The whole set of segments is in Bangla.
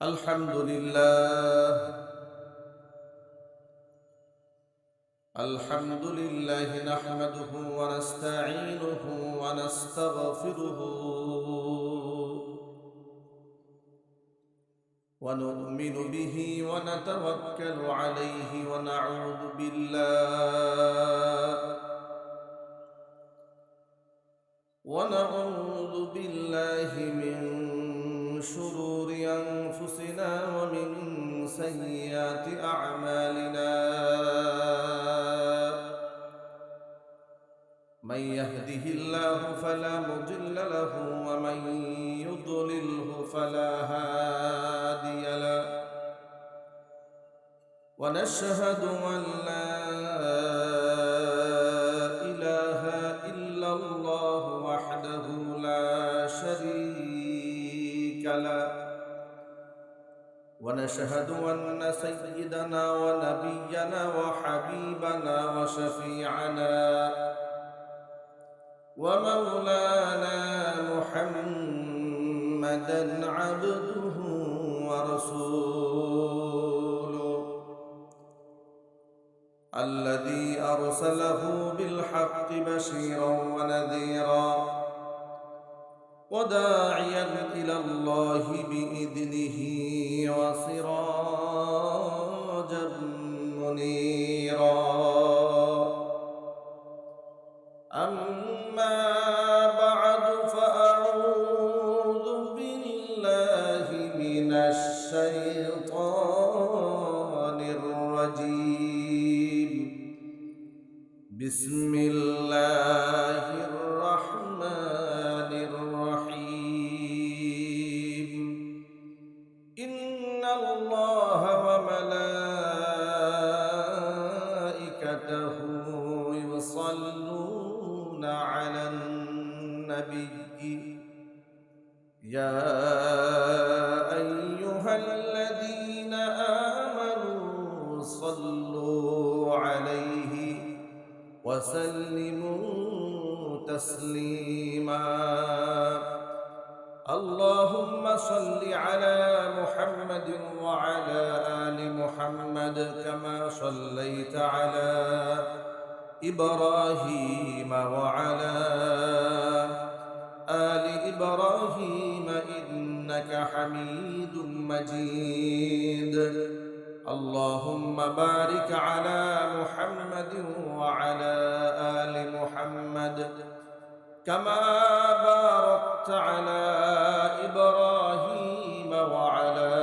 الحمد لله نحمده ونستعينه ونستغفره ونؤمن به ونتوكل عليه ونعوذ بالله من شرور أنفسنا ومن سيئات أعمالنا. من يهده الله فلا مضل له ومن يضلله فلا هادي له. ونشهد أن لا إله إلا الله وحده لا شريك له. ونشهد أن سيدنا ونبينا وحبيبنا وشفيعنا ومولانا محمدا عبده ورسوله الذي أرسله بالحق بشيرا ونذيرا وداعيا إلى الله بإذنه وسراجا منيرا. أما بعد فأعوذ بالله من الشيطان الرجيم. بسم الله الرحمن الرحيم. إن الله وملائكته يصلون على النبي يا أيها الذين آمنوا صلوا عليه وسلموا تسليما. اللهم صل على محمد وعلى آل محمد كما صليت على إبراهيم وعلى آل إبراهيم إنك حميد مجيد. اللهم بارك على محمد وعلى آل محمد كما باركت على إبراهيم وعلى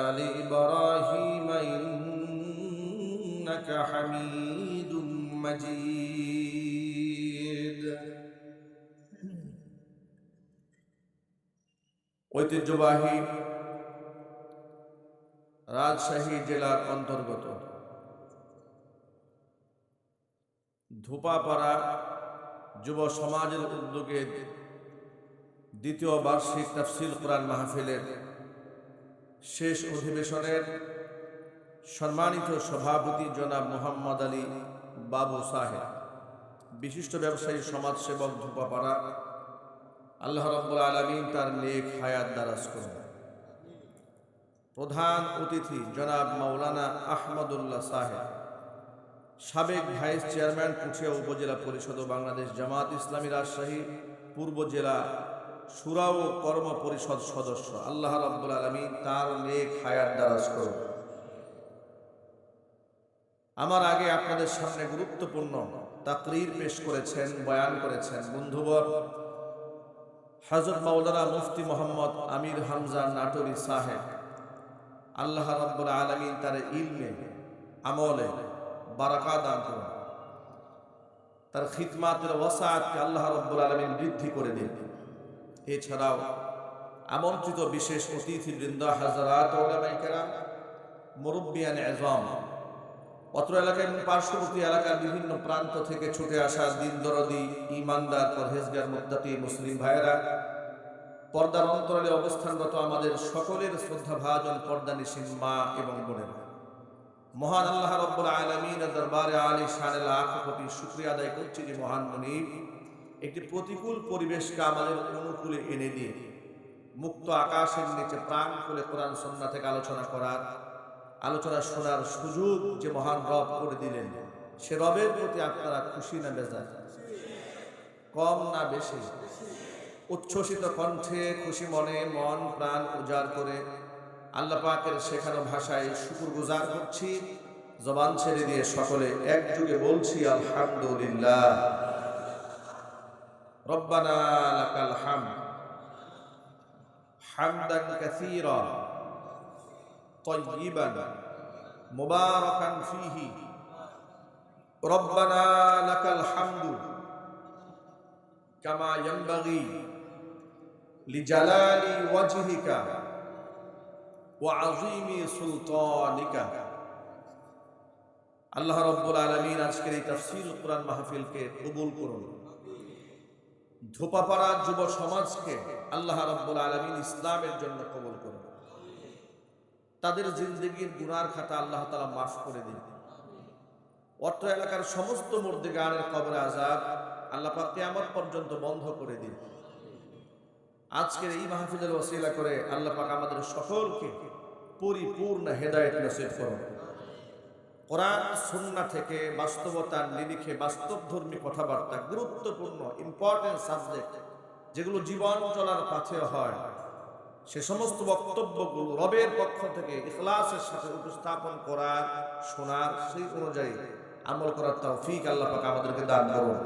آل إبراهيم إنك حميد مجيد. ঐতিহ্যবাহী রাজশাহী জেলার অন্তর্গত ধোপাপাড়া যুব সমাজের উদ্যোগে দ্বিতীয় বার্ষিক তাফসীর কোরআন মাহফিলের শেষ অধিবেশনের সম্মানিত সভাপতি জনাব মোহাম্মদ আলী বাবু সাহেব, বিশিষ্ট ব্যবসায়ী সমাজসেবক ধোপাপাড়া, আল্লাহ রাব্বুল আলামিন তার নেক হায়াত দারাজ করুন। প্রধান অতিথি জনাব মাওলানা আহমদুল্লাহ সাহেব, সাবেক ভাইস চেয়ারম্যান পুঠিয়া উপজেলা পরিষদ ও বাংলাদেশ জামাত ইসলামী রাজশাহী পূর্ব জেলা শুরা ও কর্ম পরিষদ সদস্য, আল্লাহ রাব্বুল আলামিন তার নেক হায়াত দারাজ করুন। আমার আগে আপনাদের সামনে গুরুত্বপূর্ণ তাকরীর পেশ করেছেন, বয়ান করেছেন বন্ধুবর হযরত মাওলানা মুফতি মোহাম্মদ আমির হামজা নাটোরী সাহেব। আল্লাহ রাব্বুল আলামিন তার ইলমে আমলে বারাকা দান করুন, তার খিদমাতের ওয়াসাআতকে আল্লাহ রাব্বুল আলামিন বৃদ্ধি করে দিন। এছাড়াও আমন্ত্রিত বিশেষ অতিথিবৃন্দ, হাজরাত উলামায়ে কেরাম, মুরব্বিয়ান আযম, অত্র এলাকা এবং পার্শ্ববর্তী এলাকার বিভিন্ন প্রান্ত থেকে ছুটে আসা দিন দরদি, ইমানদার, পরহেজগার, মুত্তাকি মুসলিম ভাইয়েরা, পর্দার অন্তরালে অবস্থানরত আমাদের সকলের শ্রদ্ধাভাজন পর্দানিশীন মা এবং বোনেরা, মহান আল্লাহ রাব্বুল আলামিনের দরবারে আলী শানে লাখ কোটি শুকরিয়া আদায় করছি যে মহান মুনিব একটি প্রতিকূল পরিবেশকে আমাদের অনুকূলে এনে দিয়ে মুক্ত আকাশের নিচে প্রাণ খুলে কোরআন সুন্নাহ থেকে আলোচনা শোনার সুযোগ যে মহান রব করে দিলেন, সে রবের প্রতি আপনারা খুশি না বেজার? কম না বেশি? উচ্ছ্বসিত কণ্ঠে খুশি মনে মন প্রাণ উজাড় করে আল্লাহ পাকের শেখানো ভাষায় শুকরগুজার করছি, জবান ছেড়ে দিয়ে সকলে একযোগে বলছি আলহামদুলিল্লাহ। রব্বানা লাকাল হামদ হামদান কাসীরা তাইয়িবান মুবারাকান ফীহি। রব্বানা লাকাল হামদু কামা ইয়ানবাগি লিজালালি ওয়াজহিকা ওয়া আযীমি সুলতানিকা। আল্লাহ রাব্বুল আলামিন আজকের এই তাফসীর কোরআন মাহফিলকে কবুল করুন। ধোপাপাড়া যুব সমাজকে আল্লাহ রাব্বুল আলামিন ইসলামের জন্য কবুল করুন। তাদের জিন্দেগীর গুনার খাতা আল্লাহ তাআলা মাফ করে দিন। অত্র এলাকার সমস্ত মুর্দিগানের কবরে আযাব আল্লাহ পাক কিয়ামত পর্যন্ত বন্ধ করে দিন। আজকের এই মাহফিলের ওসিলা করে আল্লাহ পাক আমাদের সকলকে পরিপূর্ণ হেদায়েত নসিব করুন। কোরআন সুন্নাহ থেকে বাস্তবতার নিরিখে বাস্তবধর্মী কথাবার্তা, গুরুত্বপূর্ণ ইম্পর্টেন্ট সাবজেক্ট যেগুলো জীবন চলার পথে হয়, সে সমস্ত বক্তব্যগুলো রবের পক্ষ থেকে ইখলাসের সাথে উপস্থাপন করার, শোনার, সেই অনুযায়ী আমল করার তৌফিক আল্লাহ পাক আমাদেরকে দান করুন।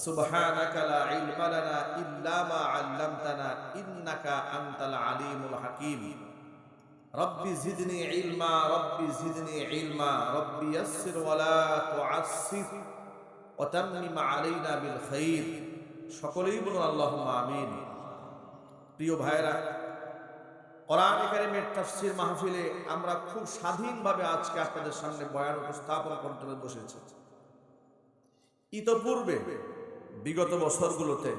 সুবহানাকা লা ইলমা লানা ইল্লা মা আল্লামতানা ইন্নাকা আনতাল আলিমুল হাকীম। রব্বি জিদনি ইলমা, রব্বি জিদনি ইলমা, রব্বি ইয়াসসির ওয়া লা তুআসসির ওয়া তাম্মিম আলাইনা বিল খাইর। সকলেই বলুন আল্লাহুম্মা আমিন। প্রিয় ভাইরা, কোরআনে কারীমের তাফসীর মাহফিলে আমরা খুব স্বাধীনভাবে আজকে আপনাদের সামনে বয়ান উপস্থাপন করতে বসেছি। ইতপূর্বে বিগত বছরগুলোতে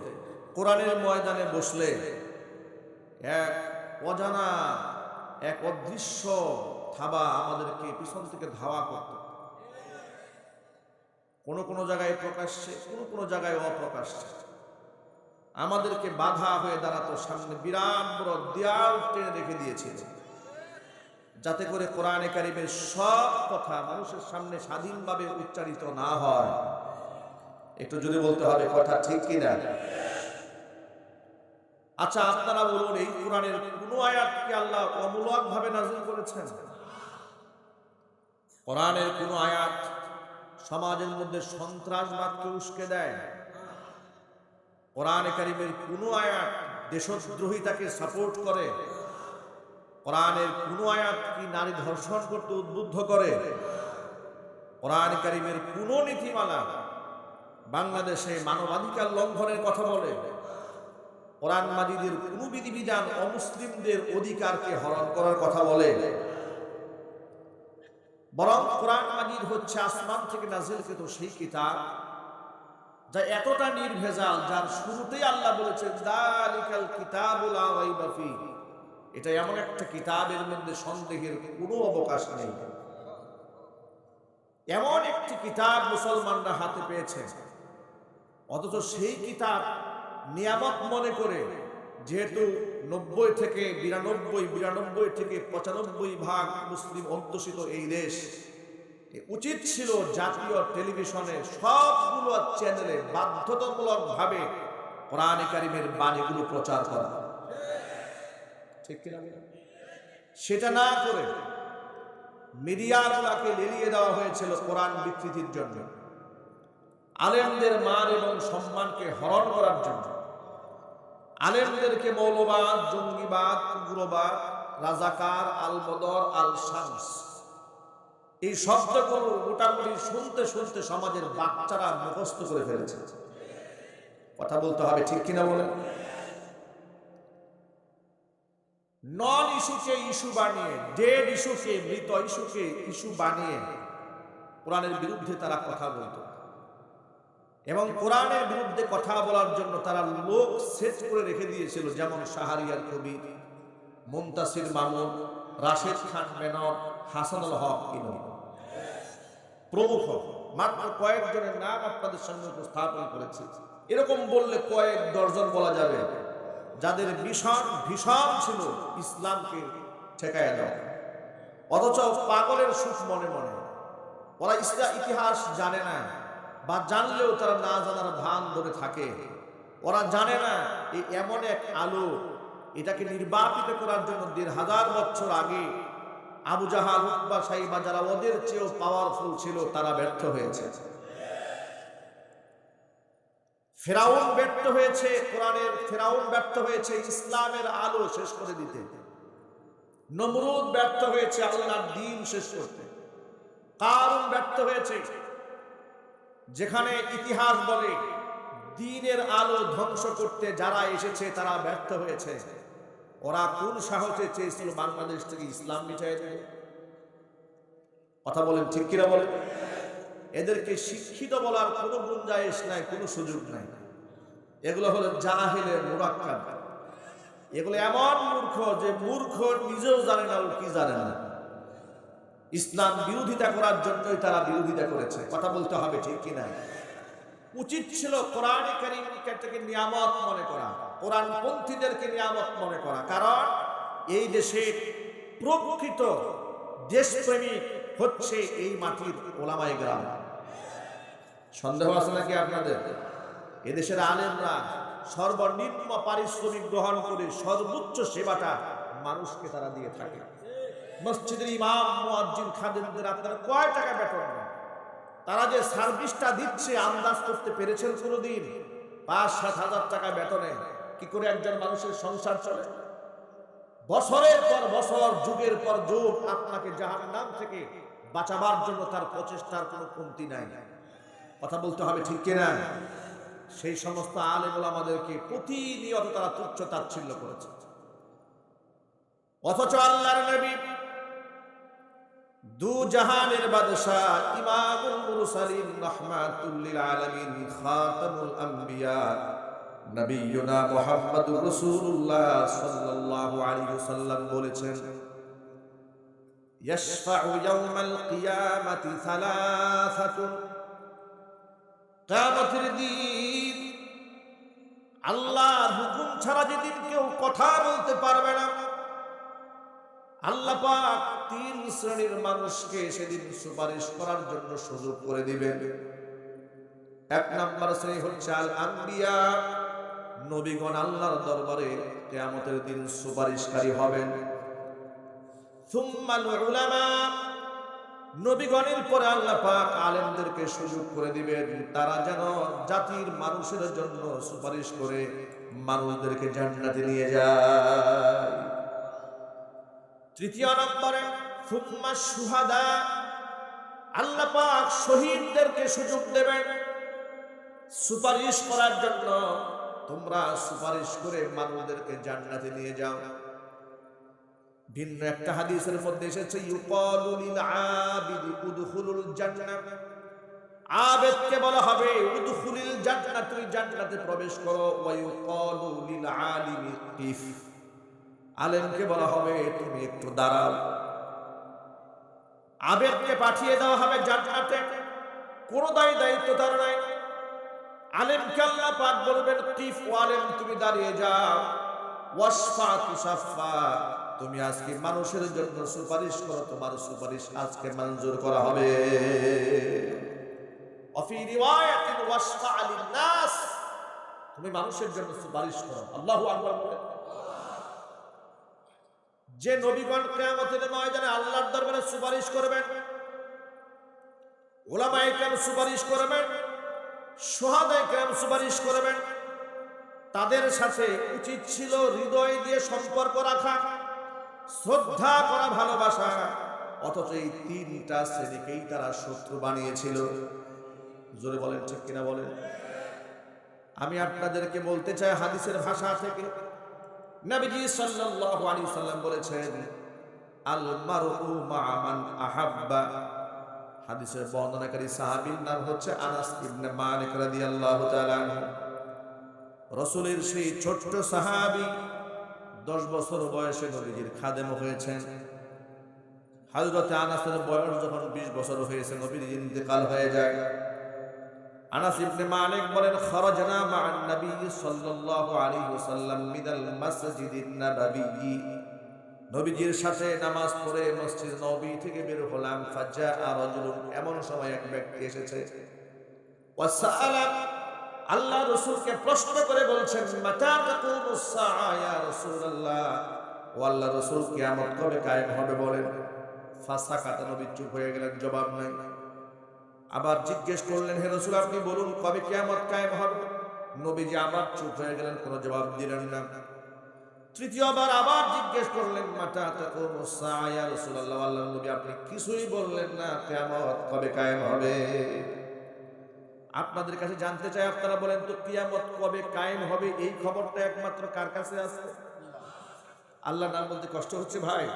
কোরআনের ময়দানে বসলে এক অজানা, এক অদৃশ্য থাবা আমাদেরকে পিছন থেকে ধাওয়া করত। কোন জায়গায় প্রকাশ্যে, কোন জায়গায় অপ্রকাশ্যে আমাদেরকে বাধা হয়ে দাঁড়াতো। সামনে বিরাট বড় দেয়াল টেনে রেখে দিয়েছিল, যাতে করে কোরআনে কারীমের সব কথা মানুষের সামনে স্বাধীনভাবে উচ্চারিত না হয়। একটু যদি বলতে হবে কথা ঠিক কিনা? আচ্ছা, আপনারা বলুন, এই কোরআনের কোন আয়াতকে আল্লাহ অমূলক ভাবে নাযিল করেছেন? কোরআনের কোন আয়াত সমাজের মধ্যে সন্ত্রাসবাদকে উস্কে দেয়? কোরআনে কারীমের কোন আয়াত দেশদ্রোহিতাকে সাপোর্ট করে? কোরআনের কোন আয়াত কি নারী ধর্ষণ করতে উদ্বুদ্ধ করে? কোরআনে কারীমের কোন নীতিমালা বাংলাদেশে মানবাধিকার লঙ্ঘনের কথা বলে? কোরআন মাজিদের কোন বিধিবিধান অমুসলিমদের অধিকারকে হরণ করার কথা বলে? বরং কোরআন মাজিদ হচ্ছে আসমান থেকে নাযিলকৃত সেই কিতাব যা এতটা নির্ভেজাল, যার শুরুতেই আল্লাহ বলেছেন যালিকাল কিতাবু লা রাইবা ফীহি। এটা এমন একটা কিতাবের মধ্যে সন্দেহের কোনো অবকাশ নেই। এমন একটি কিতাব মুসলমানরা হাতে পেয়েছে, অথচ সেই কিতাব নিয়ামত মনে করে, যেহেতু 90 থেকে 92 থেকে 95% মুসলিম অধ্যুষিত এই দেশ, উচিত ছিল জাতীয় টেলিভিশনে সবগুলো চ্যানেলে বাধ্যতামূলকভাবে কোরআনে কারীমের বাণীগুলো প্রচার করা, ঠিক কিনা? সেটা না করে মিডিয়াগুলোকে লেলিয়ে দেওয়া হয়েছিল কোরআন বিকৃতির জন্য, আলেমদের মান এবং সম্মানকে হরণ করার জন্য। আলেমদেরকে মৌলবাদ, জঙ্গিবাদ, উগ্রবাদ, রাজাকার, আল বদর, আল শামস, এই শব্দগুলো মোটামুটি শুনতে শুনতে সমাজের বাচ্চারা মুখস্থ করে ফেলেছে। কথা বলতে হবে, ঠিক কিনা বলেন? নন ইস্যুকে ইস্যু বানিয়ে, ডেড ইস্যুকে, মৃত ইস্যুকে ইস্যু বানিয়ে কোরআনের বিরুদ্ধে তারা কথা বলত, এবং কোরআনের বিরুদ্ধে কথা বলার জন্য তারা লোক সেট করে রেখে দিয়েছিল, যেমন শাহরিয়ার কবির, মুনতাসির মামুন, রাশেদ খান মেনন, হাসানুল হক ইনন প্রমুখ। মাত্র কয়েকজনের নাম আপনাদের সামনে উপস্থাপন করেছি। এরকম বললে কয়েক দর্জন বলা যাবে। যাদের ভীষণ ভীষণ ছিল ইসলামকে ঠেকায় দেওয়া, অথচ পাগলের সুখ মনে মনে। ওরা ইতিহাস জানে না, বা জানলেও তারা না জানার ভান ধরে থাকে। ওরা জানে না এই এমন এক আলো, এটাকে নির্বাপিত করার জন্য ১৫০০ বছর আগে আবু জাহাল, উতবা, সাইবা যারা ওদের চেয়েও পাওয়ারফুল ছিল তারা ব্যর্থ হয়েছে। ফেরাউন ব্যর্থ হয়েছে, কোরআনের ফেরাউন ব্যর্থ হয়েছে ইসলামের আলো শেষ করে দিতে। নমরুদ ব্যর্থ হয়েছে আল্লাহর দ্বীন শেষ করতে। কারুন ব্যর্থ হয়েছে, যেখানে ইতিহাস বলে দ্বীনের আলো ধ্বংস করতে যারা এসেছে তারা ব্যর্থ হয়েছে। ওরা কোন সাহসে চেয়েছিল বাংলাদেশ থেকে ইসলাম মিটাই দেবে? কথা বলেন ঠিক কিনা বলেন? এদেরকে শিক্ষিত বলার কোনো গুঞ্জাইশ নাই, কোনো সুযোগ নাই। এগুলো হলো জাহিলের মুরাক্কাব। এগুলো এমন মূর্খ যে মূর্খ নিজেও জানে না ও কি জানে না। ইসলাম বিরোধিতা করার জন্যই তারা বিরোধিতা করেছে। কথা বলতে হবে ঠিক কিনা? উচিত ছিল কোরআন কারীমকে নিয়ামত মনে করা, কোরআনপন্থীদেরকে নিয়ামত মনে করা। কারণ এই দেশের প্রকৃত দেশপ্রেমিক হচ্ছে এই মাটির ওলামায়ে কেরাম। সন্দেহ আছে নাকি আপনাদের? এদেশের আলেমরা সর্বনিম্ন পারিশ্রমিক গ্রহণ করে সর্বোচ্চ সেবাটা মানুষকে তারা দিয়ে থাকে। মসজিদের ইমাম, মুয়াজ্জিন, খাদেমদের আপনারা কয় টাকা বেতন দেন? তারা যে সার্ভিসটা দিচ্ছে আন্দাজ করতে পেরেছেন কোনোদিন? ৫-৭ হাজার টাকা বেতনে কি করে একজন মানুষের সংসার চলে? বছরের পর বছর, যুগের পর যুগ আপনাকে জাহান্নাম থেকে বাঁচাবার জন্য তার প্রচেষ্টার কোনো কমতি নাই। কথা বলতে হবে ঠিক কিনা? সেই সমস্ত আলেম ওলামাদেরকে প্রতিনিয়ত তারা তুচ্ছ তাচ্ছিল্য করেছে। অথচ আল্লাহর নবী, দু জাহানের বাদশাহ, ইমামুল মুরসালিন, রাহমাতুল লিল আলামিন, খাতামুল আম্বিয়া, নবিয়ুনা মুহাম্মদুর রাসূলুল্লাহ সাল্লাল্লাহু আলাইহি ওয়াসাল্লাম বলেছেন, ইয়াশফাউ ইয়াওমাল কিয়ামাতি সালাসাতুন। কিয়ামতের দিন আল্লাহর হুকুম ছাড়া যেদিন কেউ কথা বলতে পারবে না, আল্লাহ পাক ৩ শ্রেণীর মানুষকে সেদিন সুপারিশ করার জন্য সুযোগ করে দিবেন। ১ নম্বর শ্রেণী হচ্ছে আল আম্বিয়া, নবীগণ আল্লাহর দরবারে কিয়ামতের দিন সুপারিশকারী হবেন। সুম্মাল উলামা, নবীগণের পরে আল্লাহ পাক আলেমদেরকে সুযোগ করে দিবেন, তারা যেন জাতির মানুষের জন্য সুপারিশ করে মানুষদেরকে জান্নাতে নিয়ে যায়। ৩য় নম্বরে সুম্মা শুহাদা, আল্লাহ পাক শহীদদেরকে সুযোগ দেবেন সুপারিশ করার জন্য, তোমরা সুপারিশ করে মানুষদেরকে জান্নাতে নিয়ে যাও। ভিন্ন একটা হাদিসের মধ্যে এসেছে, ইউকালু লিল আবিদি উদখুলুল জান্নাহ, আবেদকে বলা হবে উদখুলিল জান্নাহ, তুমি জান্নাতে প্রবেশ করো। ওয়া ইউকালু লিল আলিমি কিফ, আলেমকে বলা হবে তুমি একটু দাঁড়াও। আবেদকে পাঠিয়ে দেওয়া হবে জান্নাতে, কোনো দায়িত্ব তার নাই। আলেমকে আল্লাহ পাক বলবেন কিফ, ও আলেম তুমি দাঁড়িয়ে যাও। ওয়াসফা তুসাফা, তুমি আজকে মানুষের জন্য সুপারিশ করো, তোমার সুপারিশ আজকে মঞ্জুর করা হবে। অফি রিওয়ায়াতিন ওয়াসফা লিন নাস, তুমি মানুষের জন্য সুপারিশ করো। আল্লাহু আকবার বলে। যে নবীগণ কিয়ামতের ময়দানে আল্লাহর দরবারে সুপারিশ করবেন, উলামায়ে কেরাম সুপারিশ করবেন, শুহাদায়ে কেরাম সুপারিশ করবেন, তাদের সাথে উচিত ছিল হৃদয় দিয়ে সম্পর্ক রাখা, শ্রদ্ধা করা, ভালোবাসা। অথচ এই ৩টা শ্রেণীকেই তারা শত্রু বানিয়েছিল। জোরে বলেন ঠিক কিনা বলেন? আমি আপনাদেরকে বলতে চাই হাদিসের ভাষা থেকে, নবীজি সাল্লাল্লাহু আলাইহি সাল্লাম বলেছেন, আল মারউ মা মান আহাব্বা। হাদিসের বর্ণনাকারী সাহাবীর নাম হচ্ছে আনাস ইবনে মালিক রাদিয়াল্লাহু তাআলা আনহু। রাসূলের সেই ছোট্ট সাহাবী 10 বছর বয়সে নবীজির খাদেম হয়েছেন। হযরত আনাসের বয়স যখন 20 বছর হয়েছে, নবীর ইন্তেকাল হয়ে যায়। আনাস ইবনে মালিক বলেন খরাজনা মা'আন নবী সাল্লাল্লাহু আলাইহি ওয়াসাল্লাম মিনাল মাসজিদিন নাবাবী, নবীজির সাথে নামাজ পড়ে মসজিদ নববী থেকে বের হলাম। ফাজাআ রাজুলুন, এমন সময় এক ব্যক্তি এসেছে। ওয়াসাআলা, আল্লাহ রাসূলকে প্রশ্ন করে বলছেন, মাতা তাকুমুস সাআ ইয়া রাসূলুল্লাহ, ও আল্লাহ রাসূল কিয়ামত কবে কায়েম হবে বলেন। ফাসাকাতা, নবী চুপ হয়ে গেলেন, জবাব নাই। আবার জিজ্ঞেস করলেন, হে রাসূল আপনি বলুন কবে কিয়ামত কায়েম হবে। নবীজি আবার চুপ হয়ে গেলেন, কোনো জবাব দিলেন না। তৃতীয়বার আবার জিজ্ঞেস করলেন, মাতা তাকুমুস সাআ ইয়া রাসূলুল্লাহ, আল্লাহর নবী আপনি কিছুই বললেন না, কিয়ামত কবে কায়েম হবে। আপনাদের কাছে জানতে চাই, আপনারা বলেন তো কিয়ামত কবে কায়েম হবে এই খবরটা একমাত্র কার কাছে আছে? আল্লাহর নাম বলতে কষ্ট হচ্ছে ভাই?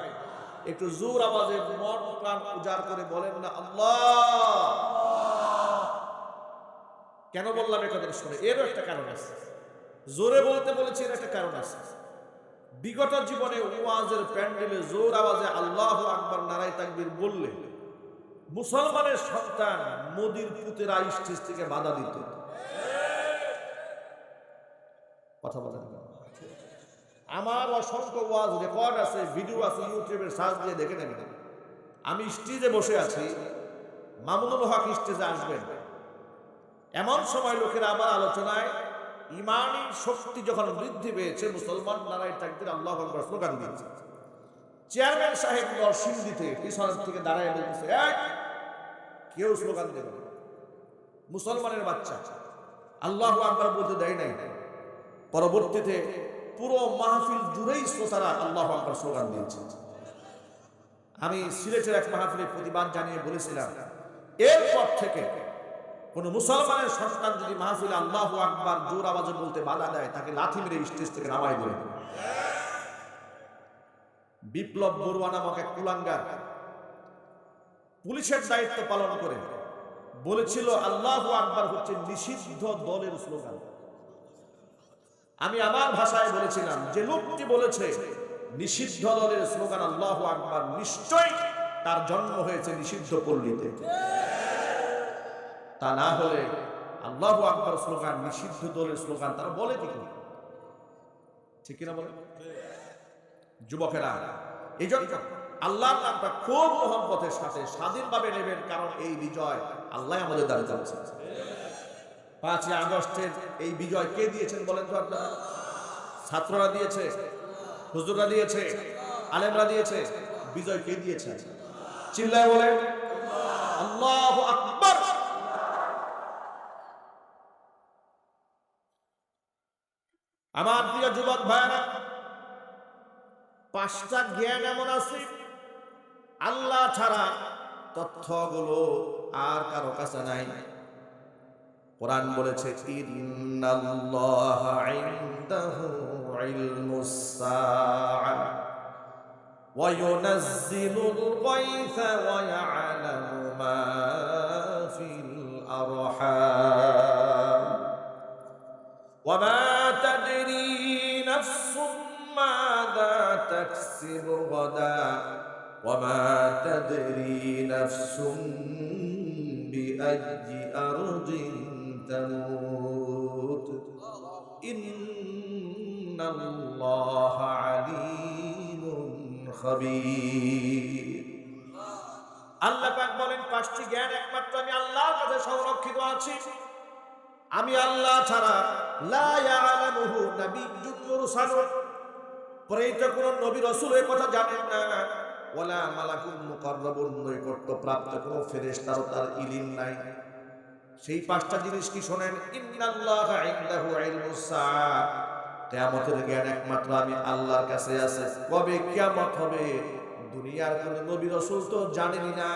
একটু জোর আওয়াজে মন প্রাণ উজাড় করে বলেন না আল্লাহ। কেন বললাম এই কথাটা শুনে? এরও একটা কারণ আছে। জোরে বলতে বলেছি, এর একটা কারণ আছে। বিগত জীবনে ওয়াজের প্যান্ডেলে জোর আওয়াজে আল্লাহু আকবার নারায়ে তাকবীর বললে মুসলমানের সন্তান মোদির পুতেরা স্টেজ থেকে বাধা দিত। কথা বলেন না? আমার অসংখ্য ওয়াজ রেকর্ড আছে, ভিডিও আছে, ইউটিউবের সার্চ দিয়ে দেখে নেবেন। আমি স্টেজে বসে আছি, মামুনুল হক স্টেজে আসবেন, এমন সময় লোকেরা আমার আলোচনায় ইমানি শক্তি যখন বৃদ্ধি পেয়েছে, মুসলমান নারায়ে তাকবীর আল্লাহু আকবার স্লোগান দিয়েছে। চেয়ারম্যান সাহেব নরসিংদীতে পিছন থেকে দাঁড়ায় বলতেছে, কেউ স্লোগান দেবে না, মুসলমানের বাচ্চা আল্লাহু আকবার বলতে দেয় নাই। পরবর্তীতে পুরো মাহফিল জুড়েই শ্রোতারা আল্লাহু আকবার স্লোগান দিয়েছে। আমি সিলেটের এক মাহফিলে প্রতিবাদ জানিয়ে বলেছিলাম, এরপর থেকে কোন মুসলমানের সন্তান যদি মাহফিলে আল্লাহু আকবার জোর আওয়াজে বলতে বাধা দেয়, তাকে লাথি মেরে স্টেজ থেকে নামাই দেবে। বিপ্লব বড়ুয়া নামক এক কুলাঙ্গার পুলিশের দায়িত্ব পালন করে বলেছিল আল্লাহু আকবার হচ্ছে নিষিদ্ধ দলের স্লোগান। আমি আমার ভাষায় বলেছিলাম, যে লোকটি বলেছে নিষিদ্ধ দলের স্লোগান আল্লাহু আকবার, নিশ্চয়ই তার জন্ম হয়েছে নিষিদ্ধ পল্লীতে। তা না হলে আল্লাহু আকবার স্লোগান নিষিদ্ধ দলের স্লোগান তারা বলে কি করে? ঠিক কিনা বলে? যুবকেরা, এই জন্য আল্লাহর নামটা খুব মহব্বতের সাথে স্বাধীনভাবে নেবেন, কারণ এই বিজয় আল্লাহ আমাদের দ্বারা চাচ্ছে। 5ই আগস্টের এই বিজয় কে দিয়েছেন বলেন তো আপনারা? ছাত্ররা দিয়েছে, হুজুররা দিয়েছে, আলেমরা দিয়েছে। বিজয় কে দিয়েছে? চিল্লায় বলেন আল্লাহু আকবার। আমার প্রিয় যুবক ভাইরা, 5টা জ্ঞান এমন আছে আল্লাহ ছাড়া তথ্যগুলো আর কারো কাছে নাই। কোরআন বলেছে, ইন্নাল্লাহা ইনদাহু ইলমুস সাআ ওয়া ইউনাজ্জিলুল গায়থা ওয়া ইয়ালামু মা ফিল আরহাম ওয়া মা তাদরি নাফসুম মাযা তাকসিবু গাদা ওয়া মা তাদরি নাফসুম বিআইয়ি আরদিন তামুত ইন্নাল্লাহা আলীমুন খাবীর। আল্লাহ পাক বলেন, 5টি জ্ঞান একমাত্র আমি আল্লাহর কাছে সংরক্ষিত আছে। আমি আল্লাহ ছাড়া লা ইয়ালামুহু নাবিয়্যুন মুরসালুন, পরিচিত কোন নবী রাসূল এই কথা জানেন না। ওয়ালা মালাকুন মুকাররাবুন, নৈকট্যপ্রাপ্ত কোন ফেরেশতারও তার ইলম নাই। সেই 5টা জিনিস কি শোনেন? ইন্নাল্লাহা ইনদাহু ইলমুস সাআ, কিয়ামতের জ্ঞান একমাত্র আমি আল্লাহর কাছে আছে। কবে কিয়ামত হবে দুনিয়ার কোন নবী রাসূল তো জানেনই না,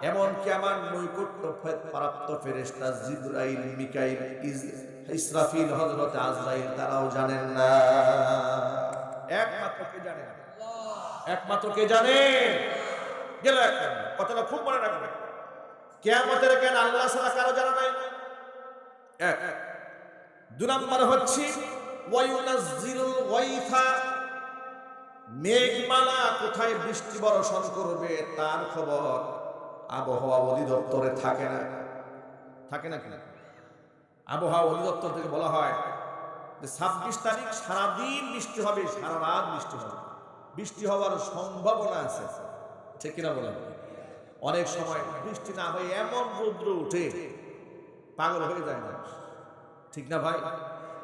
এমনকি আমার নৈকট্য প্রাপ্ত ফেরেশতা জিবরাইল, মিকাইল, ইসরাফিল, হযরত আজরাইল তারাও জানেন না। একমাত্র কে জানে? একমাত্র কে জানে? গেল একটা কথাটা খুব মনে রাখবেন, কিয়ামতের জ্ঞান আল্লাহ ছাড়া কারো জানা নাই। 2 নম্বর হচ্ছে ওয়া ইউনাজ্জিলুল গায়থা, মেঘমালা কোথায় বৃষ্টি বর্ষণ করবে তার খবর আবহাওয়া অধিদপ্তরে থাকে না। থাকে না কি? আবহাওয়া অধিদপ্তর থেকে বলা হয় যে 26 তারিখ সারাদিন বৃষ্টি হবে, সারা রাত বৃষ্টি হবে, বৃষ্টি হওয়ার সম্ভাবনা আছে, ঠিক কিনা বলেন? অনেক সময় বৃষ্টি না হয়ে এমন রৌদ্র উঠে পাগল হয়ে যায় না, ঠিক না ভাই?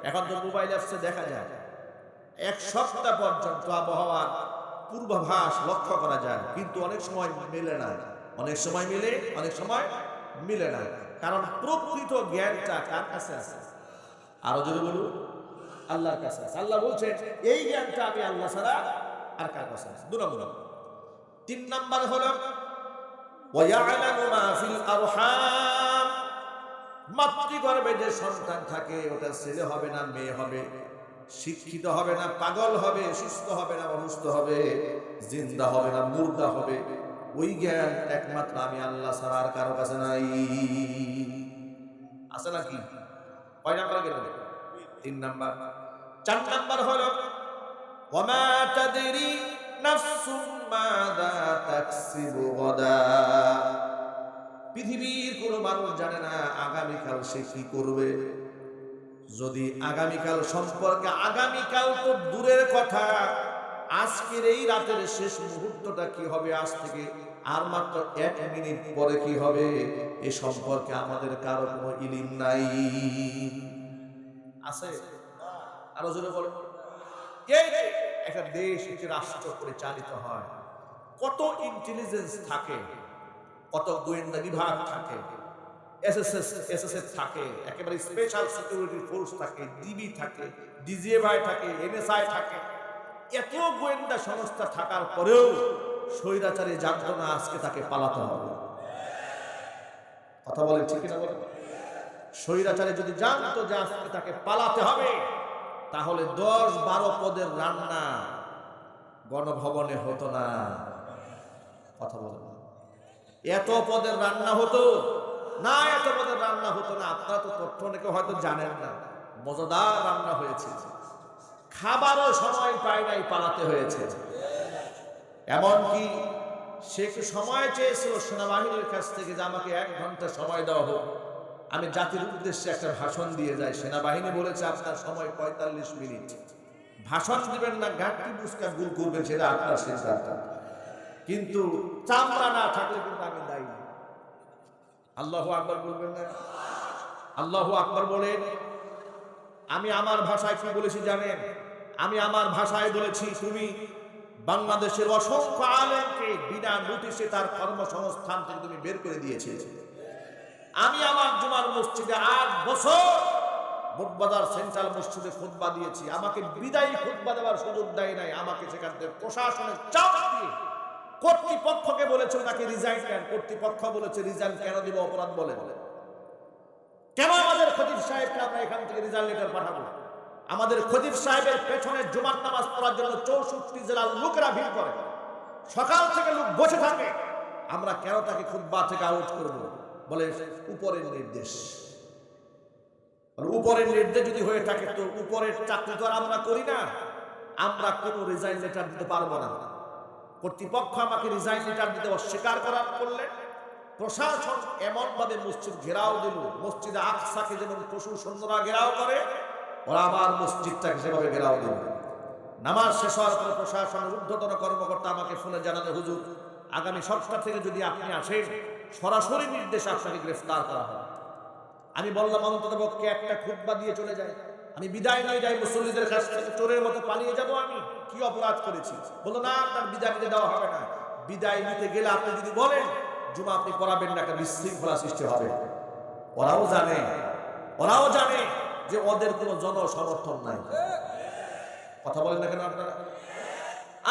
এখন তো মোবাইল আসছে, দেখা যায় এক সপ্তাহ পর্যন্ত আবহাওয়ার পূর্বাভাস লক্ষ্য করা যায়, কিন্তু অনেক সময় মেলে না, অনেক সময় মিলে, অনেক সময় মিলে না। কারণ প্রকৃত জ্ঞানটা কার কাছে আছে? আরো যদি বলুন, আল্লাহর কাছে আছে। আল্লাহ বলছেন এই জ্ঞানটা আমি আল্লাহ ছাড়া আর কার কাছে আছে? 2 নম্বর। 3 নম্বর হলো ওয়ায়ালামু মা ফিল আরহাম, মাতৃগর্ভে যে সন্তান থাকে ওটা ছেলে হবে না মেয়ে হবে, শিক্ষিত হবে না পাগল হবে, সুস্থ হবে না অসুস্থ হবে, জিন্দা হবে না মুর্দা হবে, ওই জ্ঞান একমাত্র আমি আল্লাহ ছাড়া আর কারো কাছে নাই। আছে নাকি? কয় নাম্বার গেল? 3 নাম্বার। 4 নাম্বার হলো ওয়ামা তাদরি নাফসুম মাযা তাকসিবু গাদা, পৃথিবীর কোন মানুষ জানে না আগামীকাল সে কি করবে। যদি আগামীকাল সম্পর্কে, আগামীকাল তো দূরের কথা, আজকের এই রাতের শেষ মুহূর্তটা কি হবে, আজ থেকে আর মাত্র 1 মিনিট পরে কি হবে, এ সম্পর্কে আমাদের কারো কোনো ইলম নাই। আছে? আরো জোরে বলো। একটা দেশ, একটি রাষ্ট্র পরিচালিত হয়, কত ইন্টেলিজেন্স থাকে, কত গোয়েন্দা বিভাগ থাকে, এসএসএফ থাকে, একেবারে স্পেশাল সিকিউরিটি ফোর্স থাকে, ডিবি থাকে, ডিজিএফআই থাকে, এনএসআই থাকে। এত গোয়েন্দা সংস্থা থাকার পরেও স্বৈরাচারী জানতো না আজকে তাকে পালাতে হবে। কথা বলেন ঠিক কিনা বলেন? স্বৈরাচারী যদি জানতো যে আজকে তাকে পালাতে হবে, তাহলে 10-12 পদের রান্না গণভবনে হতো না। কথা বলেন, এত পদের রান্না হতো না, এত পদের রান্না হতো না। আপনারা তো তথ্য অনেকে হয়তো জানেন না, মজাদার রান্না হয়েছে, খাবারও সময় পায় নাই, পালাতে হয়েছে। এমনকি সে সময় চেয়েছিল সেনাবাহিনীর কাছ থেকে যে আমাকে 1 ঘন্টা সময় দেওয়া হোক, আমি জাতির উদ্দেশ্যে একটা ভাষণ দিয়ে যাই। সেনাবাহিনী বলেছে আপনার সময় 45 মিনিট। ভাষণ দিবেন না গাঁটটি বুসকা গুল করবেন, সেটা আপনার সিদ্ধান্ত, কিন্তু চামড়া না থাকলে কিন্তু আমি দায়ী না। আল্লাহু আকবার বলবেন না? আল্লাহু আকবার বলেন। আমি আমার ভাষায় কি বলেছি জানেন? আমি আমার ভাষায় বলেছি, তুমি বাংলাদেশের অসংখ্য আলেমকে বিনা নোটিশে তার কর্মসংস্থান থেকে তুমি বের করে দিয়েছে। আমি আমার জুমার মসজিদে 8 বছর বোটবাজার সেন্ট্রাল মসজিদে খুতবা দিয়েছি, আমাকে বিদায়ী খুতবা দেওয়ার সুযোগ দেয় নাই। আমাকে সেখান থেকে প্রশাসনের চাপ দিয়ে কর্তৃপক্ষকে বলেছে তাকে রিজাইন দেন, কর্তৃপক্ষ বলেছে রিজাইন কেন দিব, অপরাধ বলে কেন আমাদের খতিব সাহেবকে আমরা এখান থেকে রিজাইন লেটার পাঠাবো? আমাদের খতিব সাহেবের পেছনে জুমার নামাজ পড়ার জন্য 64 জেলার লোকেরা ভিড় করে, সকাল থেকে লোক বসে থাকে, আমরা কেন তাকে খুতবা থেকে আউট করব? বলে উপরের নির্দেশ। উপরের নির্দেশ যদি হয়ে থাকে তো উপরের চাকরি তো আর আমরা করি না, আমরা কোনো রিজাইন লেটার দিতে পারবো না। কর্তৃপক্ষ আমাকে রিজাইন লেটার দিতে অস্বীকার করার করলে প্রশাসন এমন ভাবে মসজিদ ঘেরাও দিল, মসজিদে আকসাকে যেমন পশু সৈন্যরা ঘেরাও করে, ওরা আবার মসজিদটাকে সেভাবে ঘেরাও দিল। নামাজ শেষ হওয়ার পরে প্রশাসনের ঊর্ধ্বতন কর্মকর্তা আমাকে ফোনে জানালে, হুজুর আগামী সপ্তাহ থেকে যদি আপনি আসেন সরাসরি নির্দেশে আপনাকে গ্রেফতার করা হবে। আমি বললাম অন্ততপক্ষে একটা খুতবা দিয়ে চলে যায়, আমি বিদায় নিয়ে যাই মুসল্লিদের কাছ থেকে, চোরের মতো পালিয়ে যাব আমি? কি অপরাধ করেছি? বললো না, আপনার বিদায় নিতে দেওয়া হবে না। বিদায় নিতে গেলে আপনি যদি বলেন জুমা আপনি পড়াবেন না, একটা বিশৃঙ্খলা সৃষ্টি হবে। ওরাও জানে যে ওদের কোনো জনসমর্থন নাই। কথা বলেন না কেন আপনারা?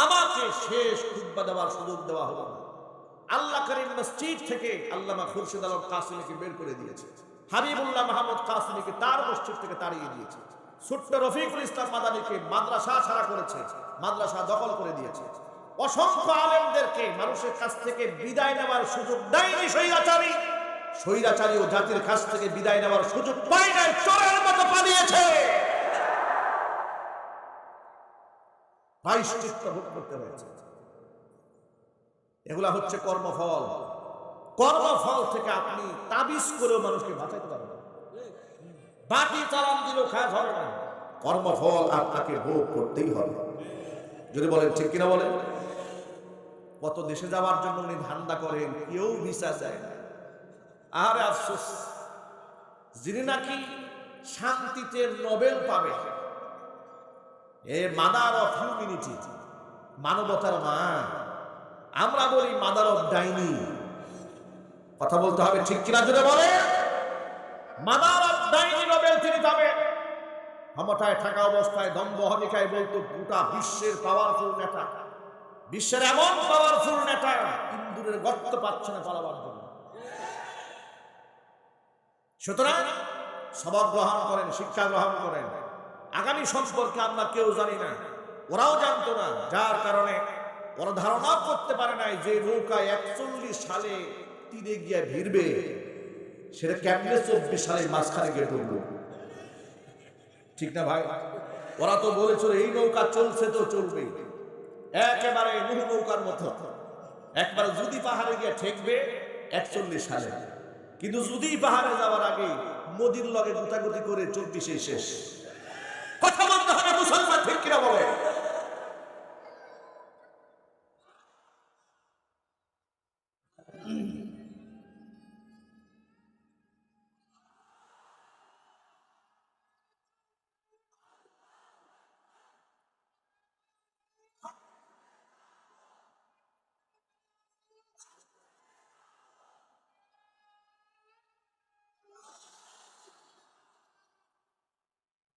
আমাকে শেষ খুতবা দেওয়ার সুযোগ দেওয়া হলো না। আল্লাহ করিম মসজিদ থেকে আল্লামা খুরশিদ আলম কাসিমীকে বের করে দিয়েছে, হাবিবুল্লাহ মাহমুদ কাসিমীকে তার মসজিদ থেকে তাড়িয়ে দিয়েছে, ছোট্ট রফিকুল ইসলাম মাদানীকে মাদ্রাসা ছাড়া করেছে, মাদ্রাসা দখল করে দিয়েছে। অসংখ্য আলেমদেরকে মানুষের কাছ থেকে বিদায় নেওয়ার সুযোগ দেয়নি স্বৈরাচারী। স্বৈরাচারী ও জাতির কাছ থেকে বিদায় নেওয়ার সুযোগ পায় নাই, চোরের মতো পালিয়েছে। প্রায়শ্চিত্ত ভোগ করতে হয়েছে। এগুলা হচ্ছে কর্মফল। কর্মফল থেকে আপনি তাবিজ করেও মানুষকে বাঁচাতে পারবেন। বাটি চালান দিলেও কাজ হবে না, কর্মফল আপনাকে ভোগ করতেই হবে। যদি বলেন ঠিক কিনা বলেন। কত দেশে যাওয়ার জন্য উনি ধান্দা করেন, কেউ ভিসা চায় না। আরে আফসোস, যিনি নাকি শান্তিতে নোবেল পাবে, এ মাদার অফ হিউম্যানিটি, মানবতার মা, আমরা বলি মাদার অফ ডাইনি। কথা বলতে হবে ঠিক কিনা যদি বলে। মাদার অফ ডাইনি নোবেল তিনি পাবেন। ক্ষমতায় থাকা অবস্থায় দম্ভ হনিকায় বলতো গোটা বিশ্বের পাওয়ারফুল নেতা, বিশ্বের এমন পাওয়ারফুল নেতা ইন্দুরের গর্ত পাচ্ছে না পালাবার জন্য। সুতরাং সবক গ্রহণ করেন, শিক্ষা গ্রহণ করেন। আগামী সম্পর্কে আমরা কেউ জানি না, ওরাও জানতো না, যার কারণে ওরা ধারণা করতে পারে নাই যে নৌকা 41 সালে তীরে গিয়ে ভিড়বে, সেটা কেমনে 24 সালে মাঝখানে গিয়ে ঢুকলো। ঠিক না ভাই? ওরা তো বলেছিল এই নৌকা চলছে তো চলবে, একেবারে নূহ নৌকার মতো, একবার যদি পাহাড়ে গিয়ে ঠেকবে 41 সালে। কিন্তু যদি পাহাড়ে যাওয়ার আগে মোদির লগে গুতাগুতি করে 24 শেষ। কথা বলতে হবে মুসলমান, ঠিক কিনা বলে।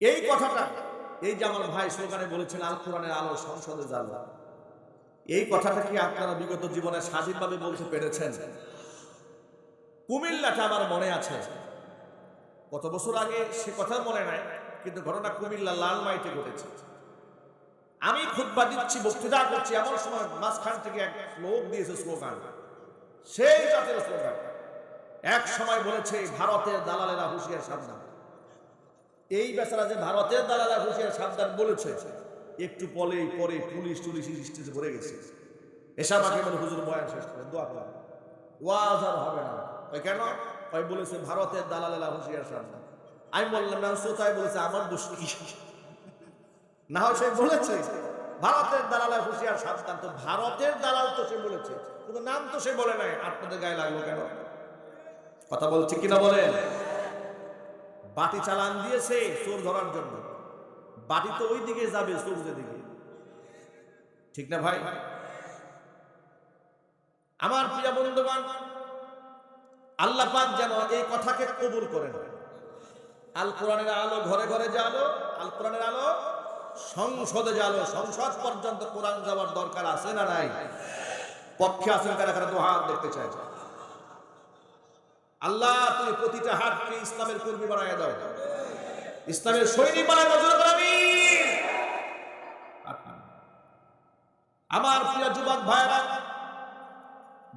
এই কথাটা, এই যে আমার ভাই স্লোগানে বলেছেন আল কোরআনের আলো সংসদে জ্বালা, এই কথাটা কি আপনারা বিগত জীবনে স্বাধীনভাবে বলতে পেরেছেন? কুমিল্লাটা আমার মনে আছে, কত বছর আগে সে কথা মনে নাই, কিন্তু ঘটনা কুমিল্লা লালমাইতে ঘটেছে। আমি খুতবা দিচ্ছি, বক্তৃতা করছি, এমন সময় মাঝখান থেকে এক লোক দিয়েছে স্লোগান, সেই জাতের স্লোগান। এক সময় বলেছে ভারতের দালালেরা হুঁশিয়ার সাবধান। এই বেচারা যে ভারতের দালালেরা হুঁশিয়ার সাবধান বলেছে, একটু পরে পুলিশ স্টেজে ভরে গেছে। এসব আমাকে বলে হুজুর বয়ান শেষ করে দোয়া করেন, ওয়াজ আর হবে না। কেন? বলেছে ভারতের দালালেরা হুঁশিয়ার সাবধান। আমি বললাম না শ্রোতায় বলেছে আমার দোষ কি? না হয় সে বলেছে ভারতের দালালেরা হুঁশিয়ার সাবধান, তো ভারতের দালাল তো সে বলেছে, কিন্তু নাম তো সে বলে নাই। আপনাদের গায়ে লাগলো কেন? কথা বলছে কিনা বলেন। বাটি চালান দিয়েছে চোর ধরার জন্য, বাটি তো ওই দিকে যাবে চোর যেদিকে, ঠিক না ভাই? আমার প্রিয় বন্ধুগণ, আল্লাহ পাক যেন এই কথাকে কবুল করেন। আল কোরআনের আলো ঘরে ঘরে জ্বালো, আল কোরআনের আলো সংসদে জ্বালো। সংসদ পর্যন্ত কোরআন যাওয়ার দরকার আছে না নাই? পক্ষে আছেন কারা কারা? দু হাত দেখতে চাই। আল্লাহ তুমি প্রতিটা হাতকে ইসলামের কর্মী বানায় দাও, ইসলামের সৈনিক বানায় দাও। আমার প্রিয় যুবক ভাইরা,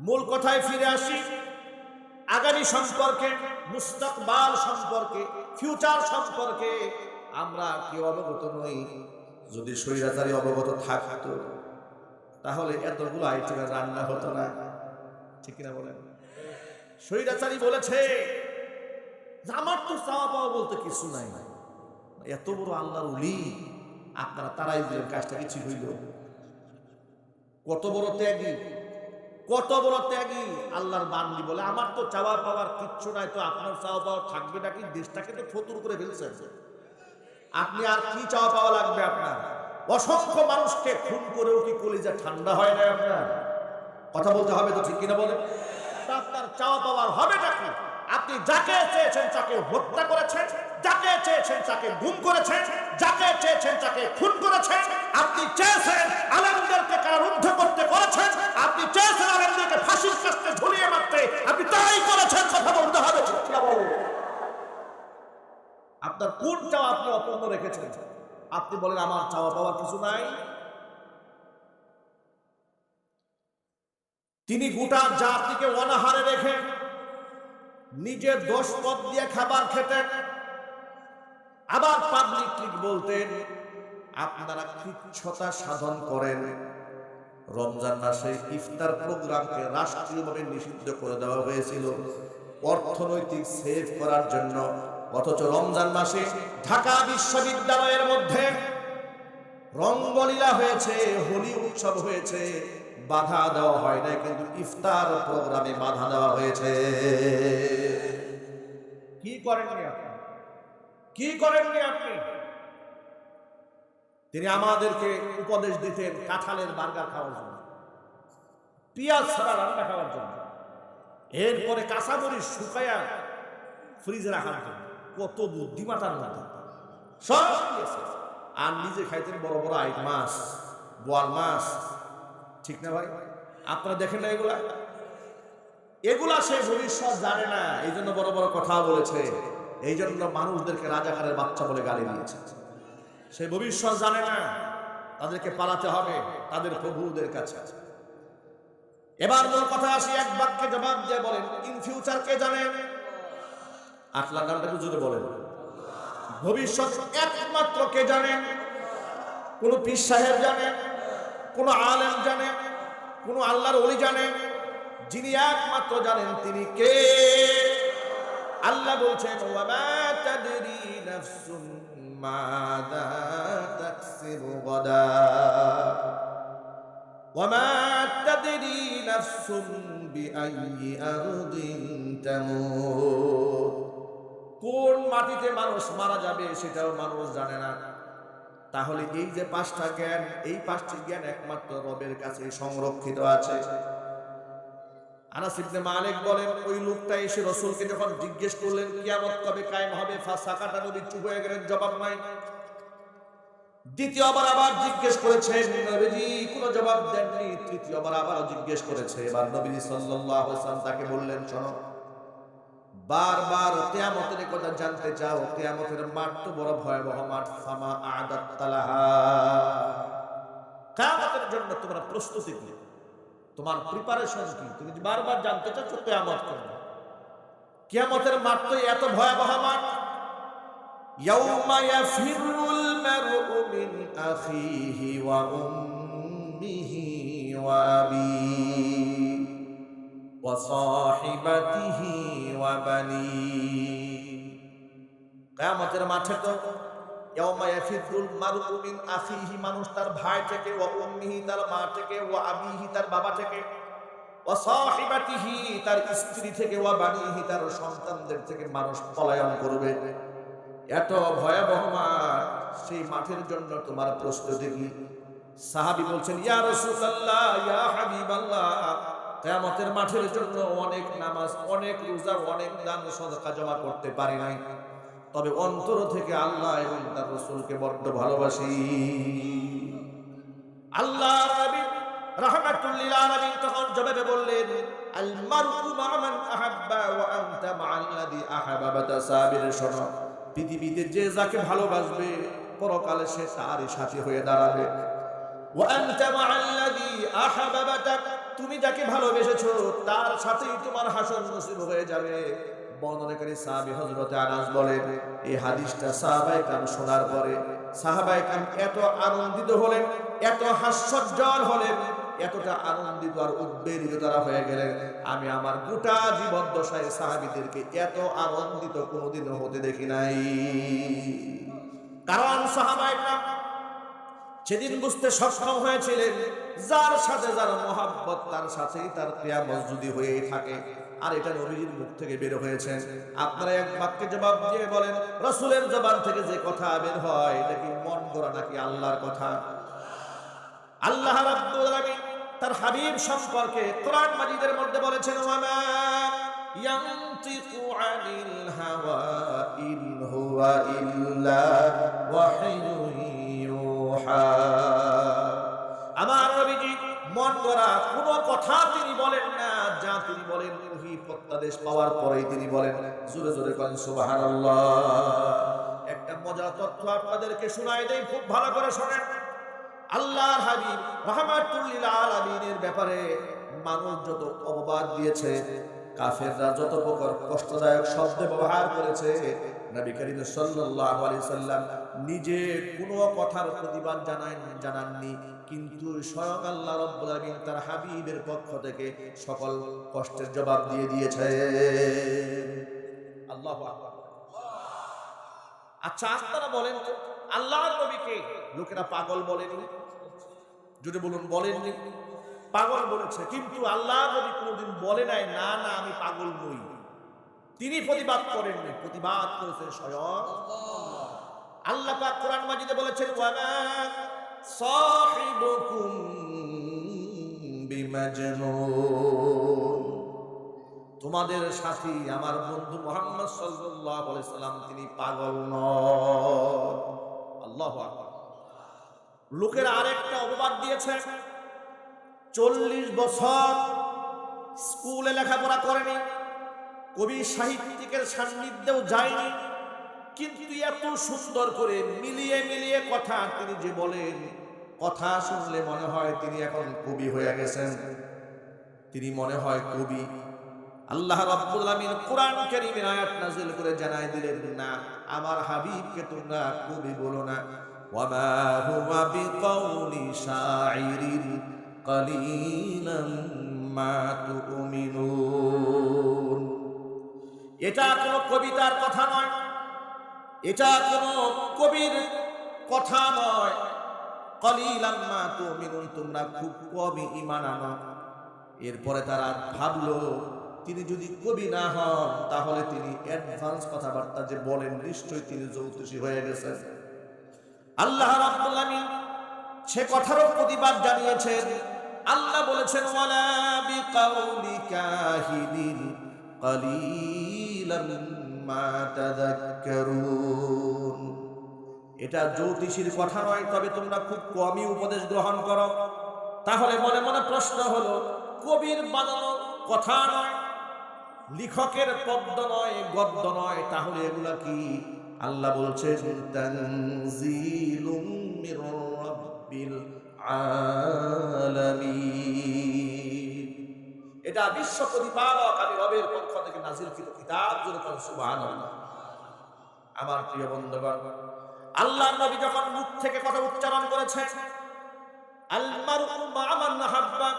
মূল কথায় ফিরে আসি। আগামী সম্পর্কে, মুস্তাকবাল সম্পর্কে, ফিউচার সম্পর্কে আমরা কেউ অবগত নই। যদি স্বৈরাচারী অবগত থাকতো তাহলে এতগুলো আইটেমের রান্না হতো না, ঠিক কিনা বলেন? স্বৈরাচারী বলেছে আমার তো চাওয়া পাওয়া বলতে কিছু নাই, এত বড় আল্লাহর ওলি আপনারা তারাই দিলেন, কাজটা কিছু হইল। কত বড় ত্যাগী, কত বড় ত্যাগী আল্লাহর বান্দি বলে আমার তো চাওয়া পাওয়ার কিচ্ছু নাই, তো আপনার চাওয়া পাওয়া থাকবে নাকি? দেশটাকে তো ফতুর করে ফেলছেন আপনি, আর কি চাওয়া পাওয়া লাগবে আপনার? অসংখ্য মানুষকে খুন করেও কি কলিজা ঠান্ডা হয় না আপনার? কথা বলতে হবে তো, ঠিক কিনা বলেন? আপনার চাওয়া পাওয়ার হবে নাকি? আপনি যাকে চেয়েছেন তাকে হত্যা করেছেন, যাকে চেয়েছেন তাকে গুম করেছেন, যাকে চেয়েছেন তাকে খুন করেছেন। আপনি চেয়েছেন আলেমদেরকে কারারুদ্ধ করতে করেছেন, আপনি চেয়েছেন আলেমদেরকে ফাঁসির কাস্তে ঝুলিয়ে মারতে, আপনি তাই করেছেন। কথা বলতে হবে, ঠিক কিনা বলেন? আপনার কোন চাওয়া আপনি অপূর্ণ রেখেছেন? আপনি বলেন আমার চাওয়া পাওয়ার কিছু নাই। তিনি গোটা জাতিকে অনাহারে রেখে নিজের 10 পদ দিয়ে খাবার খেতেন, আবার পাবলিকলি বলতেন আপনারা কৃচ্ছতা সাধন করেন। রমজান মাসে ইফতার প্রোগ্রামকে রাষ্ট্রীয়ভাবে নিষিদ্ধ করে দেওয়া হয়েছিল অর্থনৈতিক সেভ করার জন্য। অথচ রমজান মাসে ঢাকা বিশ্ববিদ্যালয়ের মধ্যে রঙ্গলীলা হয়েছে, হোলি উৎসব হয়েছে, বাধা দেওয়া হয় না, কিন্তু ইফতার প্রোগ্রামে বাধা দেওয়া হয়েছে। কি করেননি আপনি? কি করেননি আপনি? তিনি আমাদেরকে উপদেশ দিতেন কাঁঠালের বার্গার খাওয়ার জন্য, পেঁয়াজ ছাড়া রান্না খাওয়ার জন্য, এরপরে কাঁচামরিচ শুকায়া ফ্রিজে রাখার জন্য। কত বুদ্ধিমাতার মধ্যে সব দিয়েছে। আর নিজে খাইতেন বড় বড় আইট মাছ, বোয়াল মাছ, ঠিক না ভাই? আপনারা দেখেন না এগুলা? এগুলা সে ভবিষ্যৎ জানে না, এই জন্য বড় বড় কথা বলেছে, এই জন্য মানুষদেরকে রাজাকারের বাচ্চা বলে গালি দিয়েছে। সে ভবিষ্যৎ জানে না, তাদেরকে পালাতে হবে তাদের প্রভুদের কাছে। এবার মূল কথা আসি, এক বাক্যে জবাব দিয়ে বলেন, ইন ফিউচার কে জানে? আটলা গানটা জুড়ে বলেন, ভবিষ্যৎ একমাত্র কে জানেন? কোন পীর সাহেব জানেন, কোন আলেম জানেন, কোন আল্লাহর ওলি জানেন? যিনি একমাত্র জানেন তিনি কে? আল্লাহ বলছেন, ওয়ামা তাদরি নাফসুম মাযা তাকসিবু গাদা ওয়ামা তাদরি নাফসুম বিআইয়ি আরদিন তামুত। কোন মাটিতে মানুষ মারা যাবে সেটাও মানুষ জানে না। তাহলে এই যে পাঁচটা জ্ঞান, এই পাঁচটি জ্ঞান একমাত্র রবের কাছে সংরক্ষিত আছে। আনাস ইবনে মালিক বলেন, ওই লোকটা এসে রাসূলকে যখন জিজ্ঞেস করলেন কিয়ামত কবে কায়েম হবে, ফাসাকাটা, নবী চুপ হয়ে গেলেন, জবাব নাই। দ্বিতীয়বার আবার জিজ্ঞেস করেছেন, নবীজি কোনো জবাব দেননি। তৃতীয়বার আবার জিজ্ঞেস করেছে। এবার নবী সাল্লাল্লাহু আলাইহি ওয়াসাল্লাম তাকে বললেন, শোনো, বারবার কিয়ামতের কথা জানতে চাও, কিয়ামতের মাঠ তো বড় ভয়াবহ মাঠ। ফামা আদাত্তালাহা, কিয়ামতের জন্য তোমরা প্রস্তুতি কি, তোমার প্রিপারেশন কি? তুমি বারবার জানতে চাচ্ছ কিয়ামত কবে। কিয়ামতের মাঠ তো এত ভয়াবহ মাঠ। ইয়াউমা ইয়াফিরুল মারউ মিন আখিহি ওয়া উম্মিহি ওয়া আবিহি ওয়া সাহিবাতিহি ওয়া বানিহি। কিয়ামতের মাঠে তো ইয়াউমা ইয়াফিরুল মারউ মিন আখিহি, মানুষ তার ভাই থেকে, ওয়া উম্মিহি তার মা থেকে, ওয়া আবিহি তার বাবা থেকে, ওয়া সাহিবাতিহি তার স্ত্রী থেকে, ওয়া বানিহি তার সন্তানদের থেকে মানুষ পলায়ন করবে। এত ভয়াবহ মাঠ, সেই মাঠের জন্য তোমার প্রস্তুতি কি? সাহাবী বলছেন, ইয়া রাসূলুল্লাহ, ইয়া হাবিবাল্লাহ, কিয়ামতের মাঠের জন্য অনেক নামাজ, অনেক রোজা, অনেক দান সদকা জমা করতে পারি নাই, তবে অন্তর থেকে আল্লাহ এবং তার রাসূলকে বড্ড ভালোবাসি। আল্লাহর নবী রাহমাতুল লিল আলামিন তখন জবাবে বললেন, আল মারউ মা মান আহাব্বা ওয়া আনতা মা'আল্লাযী আহাব্বাতা। সাবির, শোনো, পৃথিবীতে যে যাকে ভালোবাসবে পরকালে সে তারই সাথী হয়ে দাঁড়াবে। ওয়া আনতা মা'আল্লাযী আহাব্বাতা, তুমি যাকে ভালোবেসেছো তার সাথেই তোমার হাসর নসিব হয়ে যাবে। বর্ণনাকারী সাহাবী হযরত আনাস বলেন, এই হাদিসটা সাহাবায়ে কেরাম শোনার পরে সাহাবায়ে কেরাম এত আনন্দিত হলেন, এত হাস্যোজ্জ্বল হলেন, এতটা আনন্দিত আর উদ্বেলিত তারা হয়ে গেলেন, আমি আমার গোটা জীবদ্দশায় সাহাবীদেরকে এত আনন্দিত কোনোদিনও হতে দেখি নাই। কারণ সাহাবায়ে কেরাম সেদিন বুঝতে সক্ষম হয়েছিলেন, যার সাথে যার মহাব্বত তার সাথেই তার কিয়ামত যদি হয়েই থাকে। আর এটা নবীজির মুখ থেকে বের হয়েছে। আপনারা এক বাক্যে জবাব দিয়ে বলেন, রাসূলের জবান থেকে যে কথা বের হয় এটা কি মন গড়া নাকি আল্লাহর কথা? আল্লাহ রাব্বুল আলামিন তার হাবিব সম্পর্কে কোরআন মাজিদের মধ্যে বলেছেন, ওয়ামা ইয়ানতিকু আনিল হাওয়া ইন হুয়া ইল্লা ওয়াহয়ুন ইউহা। আমার নবীজি মন গড়া কোনো কথা তিনি বলেন না, যা তিনি বলেন ওহী প্রত্যাদেশ পাওয়ার পরেই তিনি বলেন। জোরে জোরে বলেন সুবহানাল্লাহ। একটা মজার তথ্য আপনাদেরকে শোনাই দেই, খুব ভালো করে শোনেন। আল্লাহর হাবিব রাহমাতুল লিল আলামিনের ব্যাপারে মানুষ যত অপবাদ দিয়েছে, কাফেররা যত প্রকার কষ্টদায়ক শব্দ ব্যবহার করেছে, নবী করিম সাল্লাল্লাহু আলাইহি সাল্লাম নিজে কোনো কথার প্রতিবাদ জানাননি, কিন্তু স্বয়ং আল্লাহ রাব্বুল আলামিন তার হাবিবের পক্ষ থেকে সকল কষ্টের জবাব দিয়ে দিয়েছে। আল্লাহু আকবার। আচ্ছা আপনারা বলেন তো, আল্লাহর নবীকে লোকেরা পাগল বলেনি? যদি বলুন বলেননি, পাগল বলেছে, কিন্তু আল্লাহর নবী কোনোদিন বলে নাই না না আমি পাগল নই। তিনি প্রতিবাদ করেননি, প্রতিবাদ করেছেন স্বয়ং আল্লাহ পাক। কোরআন মাজিদে বলেছেন ওয়ামা সাহিবুকুম বিমাজনুন, তোমাদের সাথী আমার বন্ধু মুহাম্মদ সাল্লাল্লাহু আলাইহি সাল্লাম তিনি পাগল নন। আল্লাহু আকবার। লোকেরা আরেকটা অপবাদ দিয়েছে, 40 বছর স্কুলে লেখাপড়া করেনি, কবি সাহিত্যিকের সান্নিধ্যেও যায়নি, কিন্তু এত সুন্দর করে মিলিয়ে মিলিয়ে কথা তিনি যে বলেন, কথা শুনলে মনে হয় তিনি এখন কবি হয়ে গেছেন, তিনি মনে হয় কবি। আল্লাহ রাব্বুল আলামিন কোরআন কারীমের আয়াত নাযিল করে জানাই দিলেন, না আমার হাবিবকে তোমরা কবি বলো না। ওয়ামা হুয়া বিকাউলি শাইরিন কালিলাম মা তুমিনুন, এটা কোনো কবিতার কথা নয়, এটা কোনো কবির কথা নয়। কালিলাম মা তুমিনুন, তোমরা খুব কমই ঈমান আনো। এরপরে তারা ভাবলো তিনি যদি কবি না হন তাহলে তিনি অ্যাডভান্স কথাবার্তা যে বলেন নিশ্চয়ই তিনি জ্যোতিষী হয়ে গেছেন। আল্লাহ রাব্বুল আলামিন সে কথারও প্রতিবাদ জানিয়েছেন। আল্লাহ বলেছেন ওয়ালা বিকাউলি কাহিনিন কালিলাম মা তাযাক্কারুন, এটা জ্যোতিষীর কথা নয়, তবে তোমরা খুব কমই উপদেশ গ্রহণ করো। তাহলে মনে মনে প্রশ্ন হলো, কবির বানানো কথা নয়, লেখকের পদ্য নয়, গদ্য নয়, তাহলে এগুলা কি? আল্লাহ বলছেন তানজিলুম মির রাব্বিল আলামিন, এটা বিশ্ব প্রতিপালক আমি রবের পক্ষ থেকে নাযিলকৃত কিতাব। জোরে বলেন সুবহানাল্লাহ। আমার প্রিয় বন্ধুগণ, আল্লাহর নবী যখন মুখ থেকে কথা উচ্চারণ করেছেন আল মারউ মা মান হাব্বা,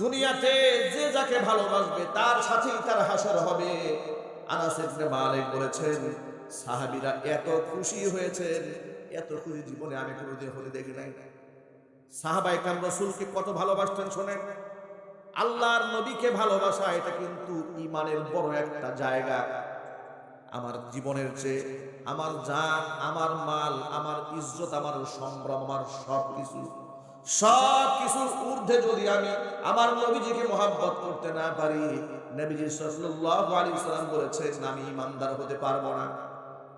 দুনিয়াতে যে যাকে ভালোবাসবে তার সাথেই তার হাসর হবে। আনাস ইবনে মালিক বলেছেন সাহাবীরা এত খুশি হয়েছেন, এত খুশি জীবনে আমি কোনোদিন হতে দেখি নাই। সাহাবায়ে কেরাম রাসূলকে কত ভালোবাসতেন শোনেন। আল্লাহর নবীকে ভালোবাসা এটা কিন্তু ঈমানের বড় একটা জায়গা। আমার জীবনের চেয়ে আমার জান, আমার মাল, আমার ইজ্জত, আমার সম্ভ্রম, আমার সব কিছুর ঊর্ধ্বে যদি আমি আমার নবীজিকে মহব্বত করতে না পারি, নবীজি সাল্লাল্লাহু আলাইহি সাল্লাম বলেছেন আমি ঈমানদার হতে পারবো না।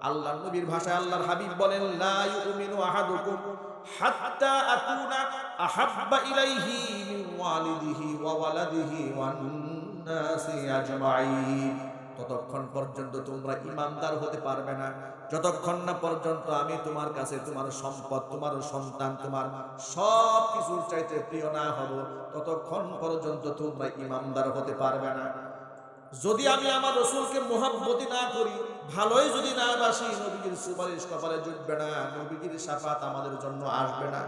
আল্লাহর নবীর ভাষায় আল্লাহর হাবিব বলেন লা ইউমিনু আহাদুকুম হাত্তা আকুনা আহাব্বা ইলাইহি মিন ওয়ালিদিহি ওয়া ওয়ালাদিহি ওয়ান নাসি আজমাইন, ততক্ষণ পর্যন্ত তোমরা ঈমানদার হতে পারবে না যতক্ষণ না পর্যন্ত আমি তোমার কাছে তোমার সম্পদ, তোমার সন্তান, তোমার সব কিছুর চাইতে প্রিয় না হব, ততক্ষণ পর্যন্ত তোমরা ঈমানদার হতে পারবে না। যদি আমি আমার রাসূলকে মুহাব্বতি না করি, ভালোই যদি না বাসি, নবীজির সুপারিশ কপালে জুটবে না, নবীজির শাফাত আমাদের জন্য আসবে না।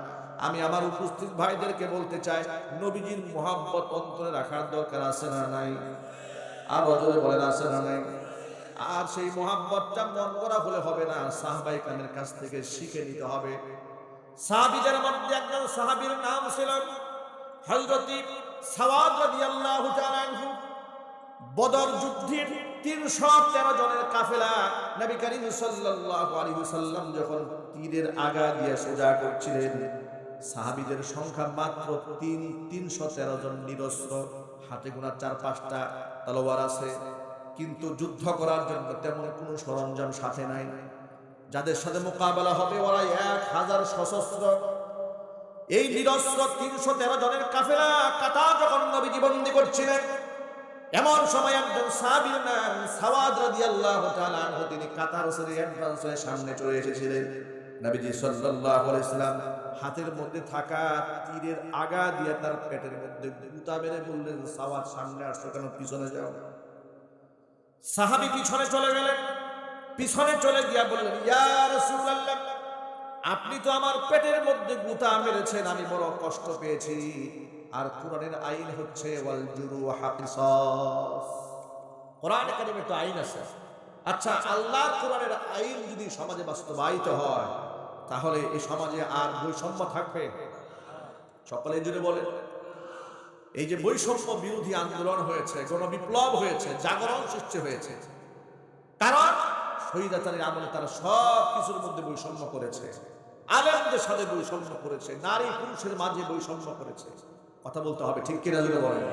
আমি আমার উপস্থিত ভাইদেরকে বলতে চাই, নবীজির মুহাব্বত অন্তরে রাখার দরকার আছে না নাই? আরো জোরে বলেন আছে না নাই? আর সেই মুহাব্বতটা মন করা হলে হবে না, সাহাবায়ে কেরামের কাছ থেকে শিখে নিতে হবে। সাহাবীদের মধ্যে একজন সাহাবীর নাম ছিল হযরত সাওয়াদ রাদিয়াল্লাহু তাআলা আনহু। বদর যুদ্ধের 313 জনের কাফেলা নবী করিম সাল্লাল্লাহু আলাইহি ওয়াসাল্লাম যখন তীরের আগা দিয়ে সোজা করছিলেন, সাহাবীদের সংখ্যা মাত্র 313 জন নিরস্ত্র, হাতে গোনা 4-5টা তলোয়ার আছে, কিন্তু যুদ্ধ করার জন্য তেমন কোনো সরঞ্জাম সাথে নাই। যাদের সাথে মোকাবেলা হবে ওরা 1000 সশস্ত্র। এই নিরস্ত্র 313 জনের কাফেলা কাতার যখন নবীজি বন্দী করছিলেন, এমন সময় একজন সাহাবীর নাম সাওয়াদ রাদিয়াল্লাহু তাআলা আনহু, তিনি কাতার ছেড়ে অ্যাডভান্স হয়ে সামনে চলে এসেছিলেন। নবীজি সাল্লাল্লাহু আলাইহি সাল্লাম হাতের মধ্যে থাকা তীরের আগা দিয়ে তার পেটের মধ্যে গুতা মেরে বললেন, সাওয়াদ সামনে আসছো কেন, পিছনে যাও। সাহাবী পিছনে চলে গেলেন। পিছনে চলে গিয়া বললেন, ইয়া রাসূলুল্লাহ, আপনি তো আমার পেটের মধ্যে গুতা মেরেছেন, আমি বড় কষ্ট পেয়েছি। আর কোরআনের আইন হচ্ছে ওয়াল জুরুহা কিসাস, কোরআনে কারিমে তো আইন আছে। আচ্ছা, আল্লাহর কোরআনের আইন যদি সমাজে বাস্তবায়িত হয় তাহলে এই সমাজে আর বৈষম্য থাকবে? সকলে জুড়ে বলেন। এই যে বৈষম্য বিরোধী আন্দোলন হয়েছে, গণবিপ্লব হয়েছে, জাগরণ সৃষ্টি হয়েছে, কারণ শহীদাচারীর আমলে তারা সব কিছুর মধ্যে বৈষম্য করেছে, আলেমদের সাথে বৈষম্য করেছে, নারী পুরুষের মাঝে বৈষম্য করেছে। কথা বলতে হবে, ঠিক কিনা জুড়ে বলেন।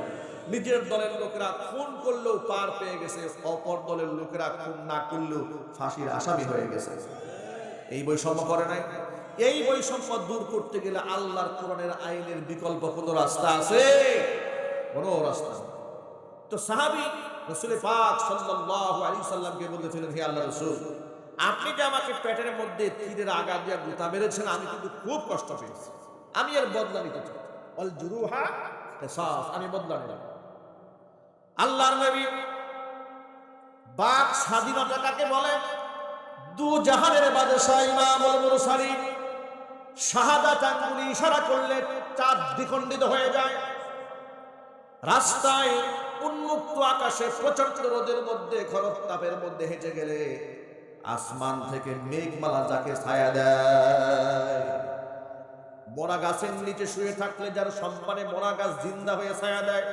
নিজের দলের লোকেরা খুন করলেও পার পেয়ে গেছে, অপর দলের লোকেরা খুন না করলেও ফাঁসির আসামি হয়ে গেছে। এই বৈষম্য করে নাই? এই বৈষম্য দূর করতে গেলে আল্লাহর কোরআনের আইনের বিকল্প কোনো রাস্তা আছে? কোনো রাস্তা নেই। তো সাহাবী রাসূল পাক সাল্লাল্লাহু আলাইহি সাল্লামকে বলেছিলেন, হে আল্লাহর রাসূল, আপনি যে আমাকে পেটের মধ্যে তীরের আঘাত দিয়ে গুতা মেরেছেন, আমি কিন্তু খুব কষ্ট পেয়েছি, আমি এর বদলা নিতে চাই। আল জুরুহা কিসাস, আমি বদলা নিলাম। আল্লাহর নবী বাক স্বাধীনতা কাকে বলে? দু জাহানের বাদশাহ ইমামুল মুরসালিন শাহাদাত আঙ্গুলি ইশারা করলে চাঁদ দ্বিখণ্ডিত হয়ে যায়। রাস্তায় উন্মুক্ত আকাশে প্রচন্ড রোদের মধ্যে, খরতাপের মধ্যে হেঁটে গেলে আসমান থেকে মেঘমালা যাকে ছায়া দেয়, মরা গাছের নিচে শুয়ে থাকলে যার সম্মানে মরা গাছ জিন্দা হয়ে ছায়া দেয়,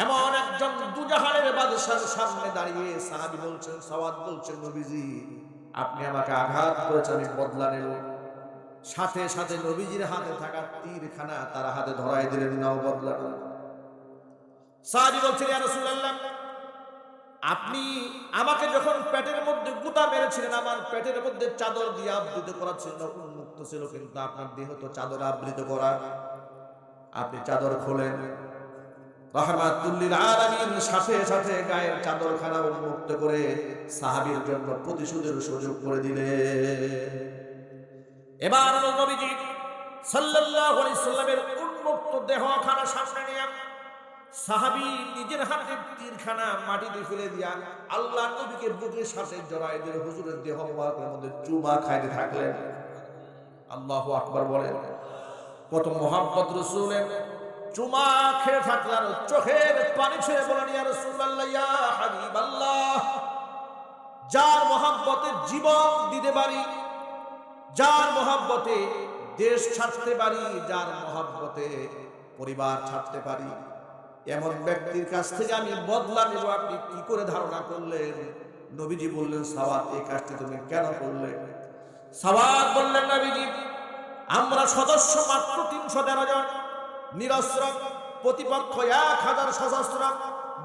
এমন একজন দুজাহানের বাদশার সামনে দাঁড়িয়ে সাহাবী বলছেন, সাওয়াদ বলছেন, নবীজি আপনি আমাকে আঘাত করেছেন, আমি বদলা নেব। সাথে সাথে নবীজির হাতে থাকা তীরখানা তার হাতে ধরাই দিলেন, নাও বদলা। সাহাবী বলছেন, ইয়া রাসূলুল্লাহ, আপনি আমাকে যখন পেটের মধ্যে গুতা মেরেছিলেন, আমার পেটের মধ্যে চাদর দিয়ে আবৃত করা ছিল, উন্মুক্ত ছিল, কিন্তু আপনার দেহ তো চাদর আবৃত করা, আপনি চাদর খোলেন, রাহমাতুল লিল আলামিন সাথে সাথে গায়ের চাদরখানা উন্মুক্ত করে সাহাবীর জন্য প্রতিশোধের সুযোগ করে দিলেন। এবার নবীজি সাল্লাল্লাহু আলাইহি সাল্লামের উন্মুক্ত দেহখানা সামনে নিয়ে সাহাবী নিজের হাতে তীরখানা মাটিতে ফেলে দিয়া আল্লাহর নবীকে বুকের সাথে জড়ায় দিয়ে হুজুরের দেহ মোবারকের মধ্যে চুমা খাইতে থাকলেন। আল্লাহু আকবার বলেন। কত মুহাব্বত রাসূলের। চুমা খেয়ে থাকলেন, চোখের পানি ছেড়ে বলেন, ইয়া রাসূলুল্লাহ, ইয়া হাবিবাল্লাহ, যার মহব্বতে জীবন দিতে পারি, যার মহব্বতে দেশ ছাড়তে পারি, যার মহব্বতে পরিবার ছাড়তে পারি, এমন ব্যক্তির কাছ থেকে আমি বদলা নেব, আপনি কি করে ধারণা করলেন? নবীজি বললেন, সাওয়াদ এই কাজটি তুমি কেন করলে? সাওয়াদ বললেন, নবীজি আমরা সদস্য মাত্র ৩১৩ জন, নিরস্ত্র, প্রতিপক্ষ ১০০০ সশস্ত্র,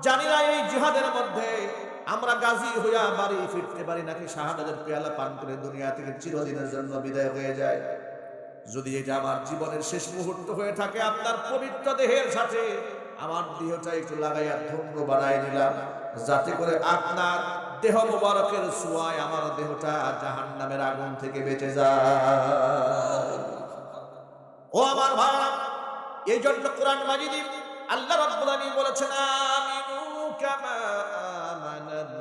জানি না এই জিহাদের মধ্যে আমরা গাজী হইয়া বাড়ি ফিরতে পারি নাকি শাহাদাতের পেয়ালা পান করে দুনিয়া থেকে চিরদিনের জন্য বিদায় হয়ে যায়। যদি এটা আমার জীবনের শেষ মুহূর্ত হয়ে থাকে, আপনার পবিত্র দেহের সাথে আমার দেহটা একটু লাগাইয়া ধন্য বানায় নিলাম, যাতে করে আপনার দেহ মোবারকের ছোঁয়ায় আমার দেহটা জাহান্নামের আগুন থেকে বেঁচে যায়। ও আমার ভাই, এই জন্য কোরআন মাজিদে আল্লাহ রাব্বুল আলামিন বলেছেন, আমিনু কামা আমানান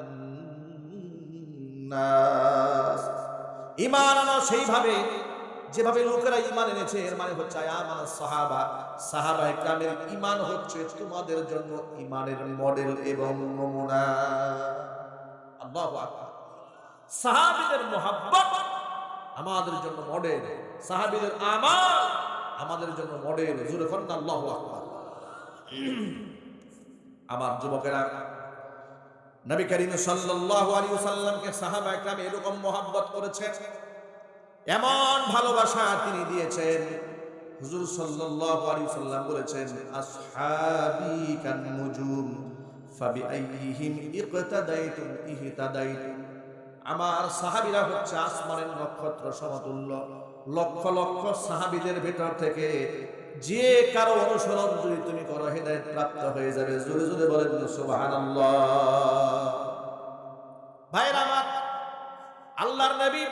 নাস, ঈমান আনো সেইভাবে যেভাবে লোকেরা ঈমান এনেছে। এর মানে হচ্ছে আমানা সাহাবা, সাহাবায়ে কেরামের ঈমান হচ্ছে তোমাদের জন্য ঈমানের মডেল এবং নমুনা। আল্লাহু আকবার। সাহাবীদের মুহাব্বত আমাদের জন্য মডেল, সাহাবীদের আমাল আমাদের জন্য মডেল। জোরে বলুন আল্লাহু আকবার। আমার যুবকেরা, নবী করিম সাল্লাল্লাহু আলাইহি ওয়াসাল্লামকে সাহাবায়ে কেরাম এরকম মুহাব্বত করেছেন, এমন ভালোবাসা তিনি দিয়েছেন। হুজুর সাল্লাল্লাহু আলাইহি ওয়াসাল্লাম বলেছেন, আসহাবী কান নুজুম ফাবিআইহিম ইকতাদাইতুম ইহতাদাইতুম, আমার সাহাবীরা হচ্ছে আসমানের নক্ষত্র সমতুল্য। লক্ষ লক্ষ সাহাবীদের ভেতর থেকে যে কারো অনুসরণ যদি তুমি করো, হেদায়েত প্রাপ্ত হয়ে যাবে। জোরে জোরে বলেন সুবহানাল্লাহ। ভাইরা আমার, আল্লাহর নবী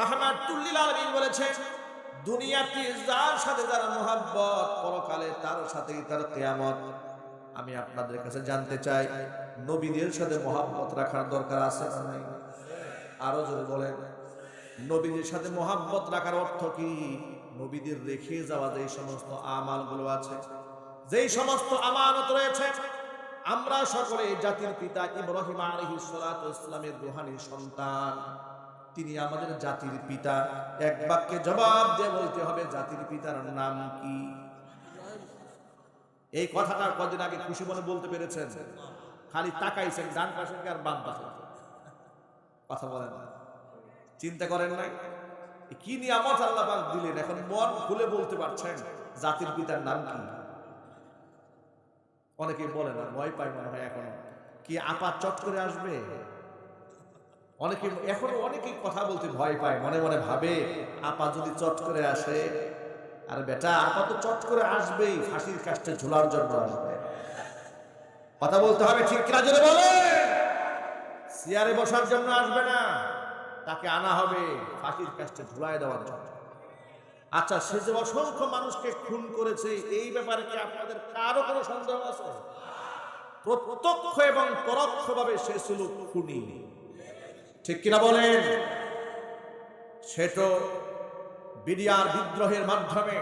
রাহমাতুল লিল আলামিন বলেছেন, দুনিয়াতে যার সাথে যার মুহাব্বত, পরকালে তার সাথেই তার কিয়ামত। আমি আপনাদের কাছে জানতে চাই, নবীদের সাথে মুহাব্বত রাখার দরকার আছে না নাই? আরো জোরে বলেন। নবীদের সাথে মুহাব্বত রাখার অর্থ কি? নবীদের রেখে যাওয়া যে সমস্ত আমালগুলো আছে, যেই সমস্ত আমানত রয়েছে, আমরা সকলে জাতির পিতা ইব্রাহিম আলাইহিস সালাতু ওয়াসসালামের রূহানী সন্তান। তিনি আমাদের জাতির পিতা। এক বাক্যে জবাব দিয়ে বলতে হবে, জাতির পিতার নাম কি? এই কথাটা কদিন আগে খুশি মনে বলতে পেরেছেন? খালি তাকাইছেন ডান পাশে আর বাম পাশে, কথা বলেন না, চিন্তা করেন নাই কি নিয়ামত আল্লাহ পাক দিলেন। এখন মন খুলে বলতে পারছেন জাতির পিতার নাম কি? অনেকে বলে না, ভয় পায় মনে হয় এখনো, কি আপা চট করে আসবে? অনেকেই কথা বলতে ভয় পায়, মনে মনে ভাবে আপা যদি চট করে আসে, আর বেটা আপা তো চট করে আসবেই, ফাঁসির কাস্টে ঝুলার জন্য আসবে। কথা বলতে হবে, ঠিক কিনা জোরে বলে। চেয়ারে বসার জন্য আসবে না, তাকে আনা হবে ফাঁসির কাস্টে ঝুলায় দেওয়ার জন্য। আচ্ছা, সে যে অসংখ্য মানুষকে খুন করেছে, এই ব্যাপারে কি আপনাদের কারো কোনো সন্দেহ আছে? প্রত্যক্ষ এবং পরোক্ষভাবে সে ছিল খুনি, ঠিক কিনা বলেন? সে তো বিডিআর বিদ্রোহের মাধ্যমে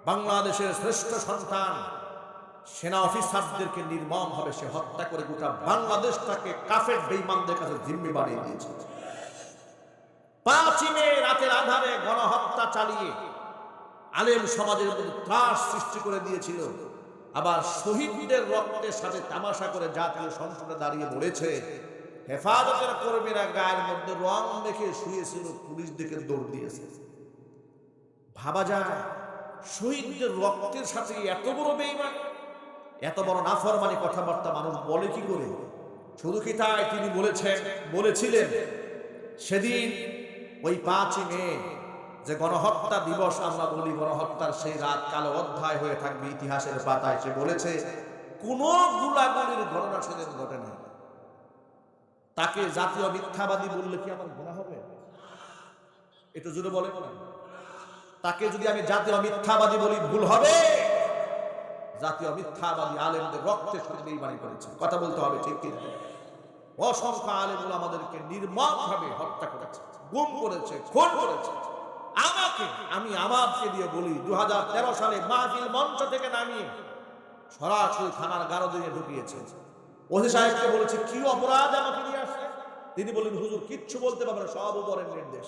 বাংলাদেশের শ্রেষ্ঠ সন্তান সেনা অফিসারদেরকে নির্মমভাবে সে হত্যা করে গোটা বাংলাদেশটাকে কাফের বেঈমানদের কাছে জিম্মি বানিয়ে দিয়েছে। 5 মে রাতের আধারে গণহত্যা চালিয়ে আলেম সমাজের মধ্যে ত্রাস সৃষ্টি করে দিয়েছিল। আবার শহীদদের রক্তের সাথে তামাশা করে জাতীয় সংসদে দাঁড়িয়ে বলেছে, হেফাজতের কর্মীরা গায়ের মধ্যে রং মেখে শুয়েছিল, পুলিশ দেখে দৌড় দিয়েছে। ভাবা যায় শহীদদের রক্তের সাথে এত বড় বেঈমানি, এত বড় নাফরমানি কথাবার্তা মানুষ বলে কি করে? শুধু কি তাই, তিনি বলেছিলেন সেদিন ওই 5 মে যে গণহত্যা দিবস আমরা বলি, গণহত্যার সেই রাত কালো অধ্যায় হয়ে থাকবে ইতিহাসের পাতায়। সে বলেছে কোন গুলাগুলির ঘটনা সেদিন ঘটে না। তাকে জাতীয় মিথ্যাবাদী বললে কি আমার গুনাহ হবে? একটু জোরে বলেন না। তাকে যদি আমি জাতীয় মিথ্যাবাদী বলি ভুল হবে? জাতীয় মিথ্যাবাদী আলেমদের রক্তের সাথে বেঈমানি করেছে, কথা বলতে হবে, ঠিক কিনা? অসংখ্য আলেমগুলো আমাদেরকে নির্মমভাবে হত্যা করেছে, গুম করেছে, খুন করেছে। আমি আমাকে দিয়ে বলি, 2013 সালে মাহফিল মঞ্চ থেকে নামিয়ে সরাসরি থানার গারদে ঢুকিয়েছে। ওসি সাহেবকে বলেছে কি অপরাধ আমাকে নিয়ে আসে? তিনি বললেন, হুজুর কিচ্ছু বলতে পারবেন না, সব উপরের নির্দেশ।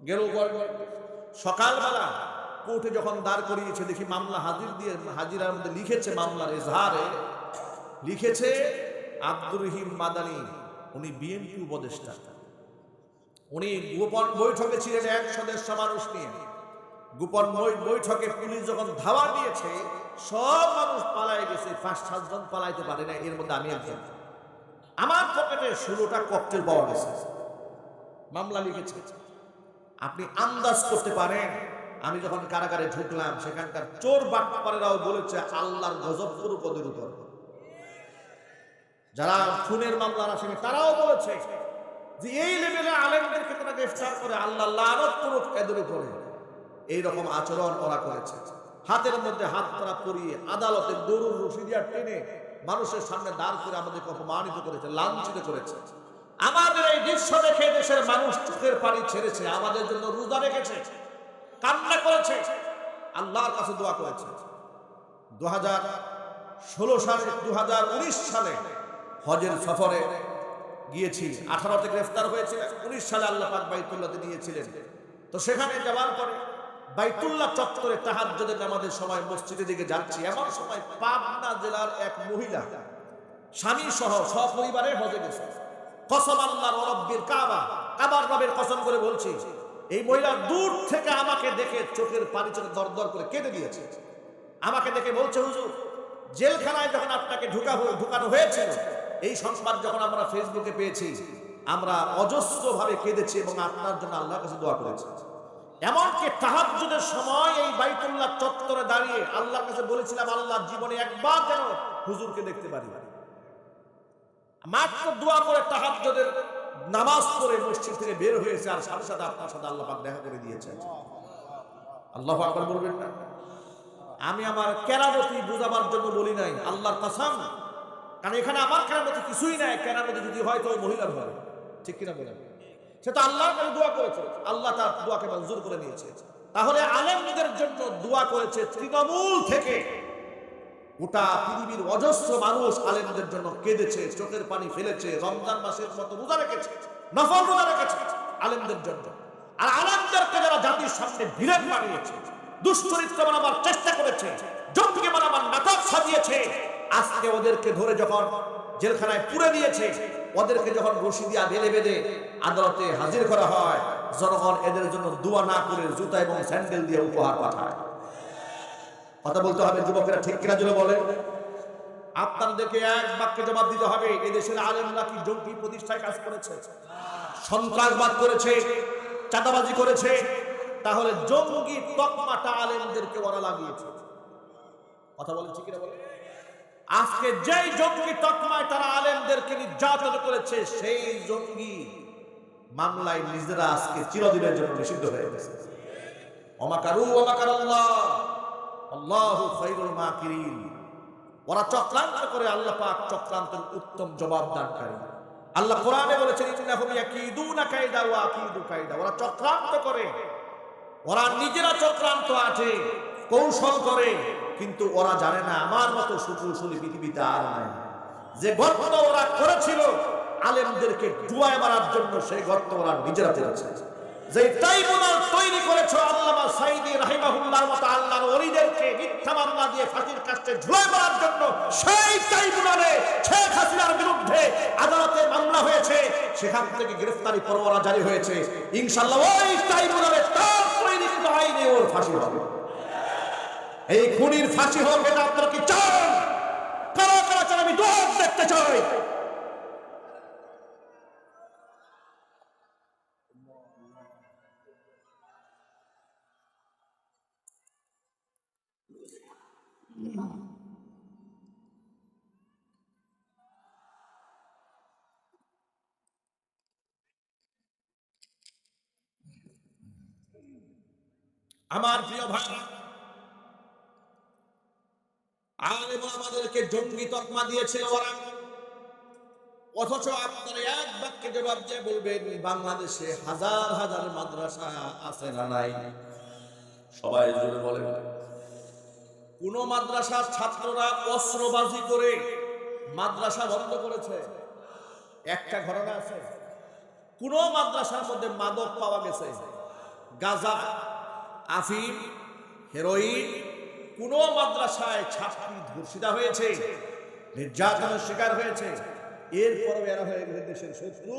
গেল সকালবেলা কোর্টে যখন দাঁড় করিয়েছে, দেখি মামলা হাজিরার মধ্যে লিখেছে, মামলার এজাহারে লিখেছে আব্দুর রহিম মাদানী, উনি বিএনপি উপদেষ্টা। উনি গোপন বৈঠকে ছিলেন 100 মানুষ নিয়ে। গোপন বৈঠকে পুলিশ যখন ধাওয়া দিয়েছে, সব মানুষ পালায় গেছে, 5-7 জন পালাইতে পারে না, এর মধ্যে আমি একজন। আমার পকেটে 16টা ককটেল পাওয়া গেছে। মামলা লিখেছে। আপনি আন্দাজ করতে পারেন আমি যখন কারাগারে ঢুকলাম, সেখানকার চোর বাটপারেরাও বলেছে আল্লাহর গজব করুক ওদের উপর। যারা খুনের মামলার আসামি তারাও বলেছে যে এই লেভেলে আলেমদেরকে তারা গ্রেফতার করে আল্লাহ লানত করুক এদের উপরে। এইরকম আচরণ ওরা করেছে। হাতের মধ্যে হাত তারা পরিয়ে আদালতে দরুর রশিদিয়া টেনে মানুষের সামনে দাঁড় করে আমাদেরকে অপমানিত করেছে, লাঞ্ছিত করেছে। আমাদের এই দৃশ্য দেখে দেশের মানুষ চোখের পানি ছেড়েছে, আমাদের জন্য রোজা রেখেছে, কান্না করেছে, আল্লাহর কাছে দোয়া করেছে। 2019 সালে হজের সফরে গিয়েছি। 18তে গ্রেফতার হয়েছে, 19 সালে আল্লাহ পাক বাইতুল্লাহতে নিয়েছিলেন। তো সেখানে যাওয়ার পরে বাইতুল্লাহ চত্বরে তাহাজ্জুদের নামাজের সময় মসজিদের দিকে যাচ্ছি, এমন সময় পাবনা জেলার এক মহিলা স্বামী সহ সপরিবারে হজে গেছে। কসম আল্লাহর রব্বিল কাবা, কাবার রবের কসম করে বলছি, এই মহিলা দূর থেকে আমাকে দেখে চোখের পানি চোখে দরদর করে কেঁদে দিয়েছে। আমাকে দেখে বলছে, হুজুর জেলখানায় যখন আপনাকে ঢুকানো হয়েছিল, এই সংবাদ যখন আমরা ফেসবুকে পেয়েছি, আমরা অজস্রভাবে কেঁদেছি এবং আপনার জন্য আল্লাহর কাছে দোয়া করেছি। এমনকি তাহাজ্জুদের সময় এই বাইতুল্লাহ চত্বরে দাঁড়িয়ে আল্লাহর কাছে বলেছিলাম, আল্লাহ জীবনে একবার যেন হুজুরকে দেখতে পারি। মাত্র দোয়া করে তাহাজ্জুদের নামাজ পড়ে মসজিদ থেকে বের হয়েছে, আর সাথে সাথে আপনার সাথে আল্লাহ পাক দেখা করে দিয়েছেন। আল্লাহু আকবার বলবেন না? আমি আমার কেরামতি বুঝাবার জন্য বলি নাই, আল্লাহর কসম, কারণ এখানে আমার কেরামতি কিছুই নাই। কেরামতি যদি হয় তো মহিলার হয়, ঠিক কিনা বলেন? সে তো আল্লাহর কাছে দোয়া করেছে, আল্লাহ তার দোয়াকে মঞ্জুর করে নিয়েছে। তাহলে আলেমদের জন্য দোয়া করেছে তৃণমূল থেকে গোটা পৃথিবীর অজস্র মানুষ আলেমদের জন্য কেঁদেছে, চোখের পানি ফেলেছে, রমজান মাসের মতো রোজা রেখেছে, নফল রোজা রেখেছে আলেমদের জন্য। আর আলেমদেরকে যারা জাতির সামনে ভিলেন বানিয়েছে, দুশ্চরিত্র বানাবার চেষ্টা করেছে, জঙ্গি বানাবার নাটক সাজিয়েছে, আজকে ওদেরকে ধরে যখন জেলখানায় পুরে দিয়েছে, ওদেরকে যখন রশি দিয়া বেঁধে বেঁধে আদালতে হাজির করা হয়, জনগণ এদের জন্য দোয়া না করে জুতা এবং স্যান্ডেল দিয়ে উপহার পাঠায়। কথা বলতে হবে যুবকেরা, ঠিক কিনা জুড়ে বলে? আপনাদেরকে এক বাক্যে জবাব দিতে হবে, এদেশের আলেমরা কি জঙ্গি প্রতিষ্ঠায় কাজ করেছে, সন্ত্রাসবাদ করেছে, চাঁদাবাজি করেছে? তাহলে জঙ্গি তকমাটা আলেমদেরকে ওরা লাগিয়েছে। কথা বলেন ঠিক কিনা বলে? আজকে যেই জঙ্গি তকমায় তারা আলেমদেরকে নির্যাতন করেছে, সেই জঙ্গি মামলায় নিজেরা আজকে চিরদিনের জন্য নিষিদ্ধ হয়ে গেছে। ওমাকারু ওমাকারাল্লাহ আল্লাহু খায়রুল মাকিরিন। ওরা চক্রান্ত করে, আল্লাহ পাক চক্রান্তের উত্তম জবাবদানকারী। আল্লাহ কোরআনে বলেছেন ইন্নাহুম ইয়াকিদুনা কায়দা ওয়া আকিদু কায়দা। ওরা চক্রান্ত করে, ওরা নিজেরা চক্রান্ত আছে, কৌশল করে, কিন্তু ওরা জানে না আমার মতো সুকুশলী পৃথিবীতে আর নাই। যে গর্ত ওরা করেছিল আলেমদেরকে ডুবায় মারার জন্য, সেই গর্ত ওরা নিজেরা করেছে। যে ট্রাইব্যুনাল তৈরি করেছে আল্লামা সাঈদী রাহিমাহুল্লাহর মতো আল্লাহর ওলিদেরকে মিথ্যা মামলা দিয়ে ফাঁসির কাস্টে ঝুলায় মারার জন্য, সেই ট্রাইব্যুনালে শেখ হাসিনার বিরুদ্ধে আদালতে মামলা হয়েছে, সেখান থেকে গ্রেফতারি পরোয়ানা জারি হয়েছে। ইনশাআল্লাহ ওই ট্রাইব্যুনালে তার তৈরিকৃত আইনে ওর ফাঁসি হবে। এই খুনির ফাঁসি হোক, এটা আপনারা কি চান? কারা কারা চান? আমি দোয়া দেখতে চাই। আমার প্রিয় ভাই, আলেম আমাদেরকে জঙ্গি তকমা দিয়েছিল ওরা, অথচ আপনারা এক বাক্যে জবাব দিয়ে বলবেন বাংলাদেশে হাজার হাজার মাদ্রাসা আছে না নাই? সবাই জোরে বলেন। কোন মাদ্রাসার ছাত্ররা অস্ত্রবাজি করে মাদ্রাসা বন্ধ করেছে? একটা ঘটনা আছে। কোন মাদ্রাসার মধ্যে মাদক পাওয়া গেছে? গাঁজা, আফিম, হেরোইন? কোন মাদ্রাসায় ছাত্রী ধর্ষিতা হয়েছে, নির্যাতনের শিকার হয়েছে? এরপরও এরা হয়ে গেছে দেশের শত্রু,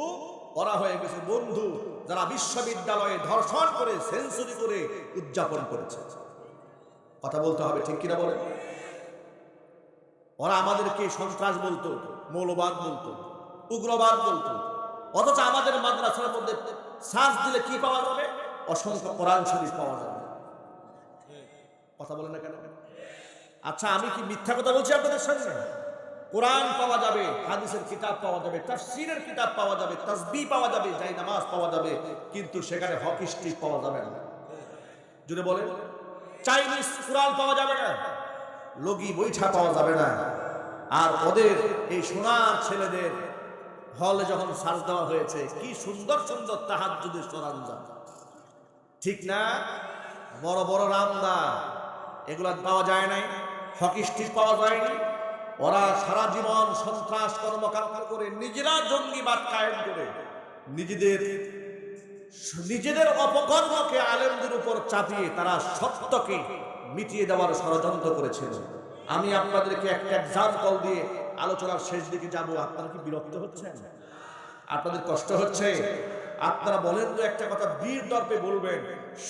ওরা হয়ে গেছে বন্ধু, যারা বিশ্ববিদ্যালয়ে ধর্ষণ করে সেঞ্চুরি করে উদযাপন করেছে। কথা বলতে হবে, ঠিক কিনা বলেন? ওরা আমাদেরকে সন্ত্রাস বলতো, মৌলবাদ বলতো, উগ্রবাদ বলতো, অথচ আমাদের মাদ্রাসার মধ্যে সার্চ দিলে কি পাওয়া যাবে? অসংখ্য কোরআন শরীফ পাওয়া যাবে। কথা বলেন না কেন? আচ্ছা, আমি কি মিথ্যা কথা বলছি আপনাদের সামনে? কোরআন পাওয়া যাবে, হাদিসের কিতাব পাওয়া যাবে, তাফসীরের কিতাব পাওয়া যাবে, তাসবিহ পাওয়া যাবে, জায় নামাজ পাওয়া যাবে, কিন্তু সেখানে হকি স্টিক পাওয়া যাবে না। জুড়ে বলেন। চাইনিজ কোরআন পাওয়া যাবে না, লগি বৈঠা পাওয়া যাবে না। আর ওদের এই সোনার ছেলেদের হলে যখন সার্চ দেওয়া হয়েছে, কি সুন্দর সুন্দর তাহাজ্জুদের সরঞ্জাম, ঠিক না? বড় বড় রামদা, এগুলা পাওয়া যায় নাই, হকি স্টিক পাওয়া যায়নি। ওরা সারা জীবন সন্ত্রাস কর্মকাণ্ড করে, নিজেরা জঙ্গিবাদ কায়েম করে, নিজেদের অপকর্মকে আলেমদের উপর চাপিয়ে তারা সত্যকে মিটিয়ে দেওয়ার ষড়যন্ত্র করেছিল। আমি আপনাদেরকে একটা এক্সাম্পল দিয়ে আলোচনার শেষ দিকে যাব। আপনারা কি বিরক্ত হচ্ছেন? আপনাদের কষ্ট হচ্ছে? আপনারা বলেন তো একটা কথা, বীর দর্পে বলবেন,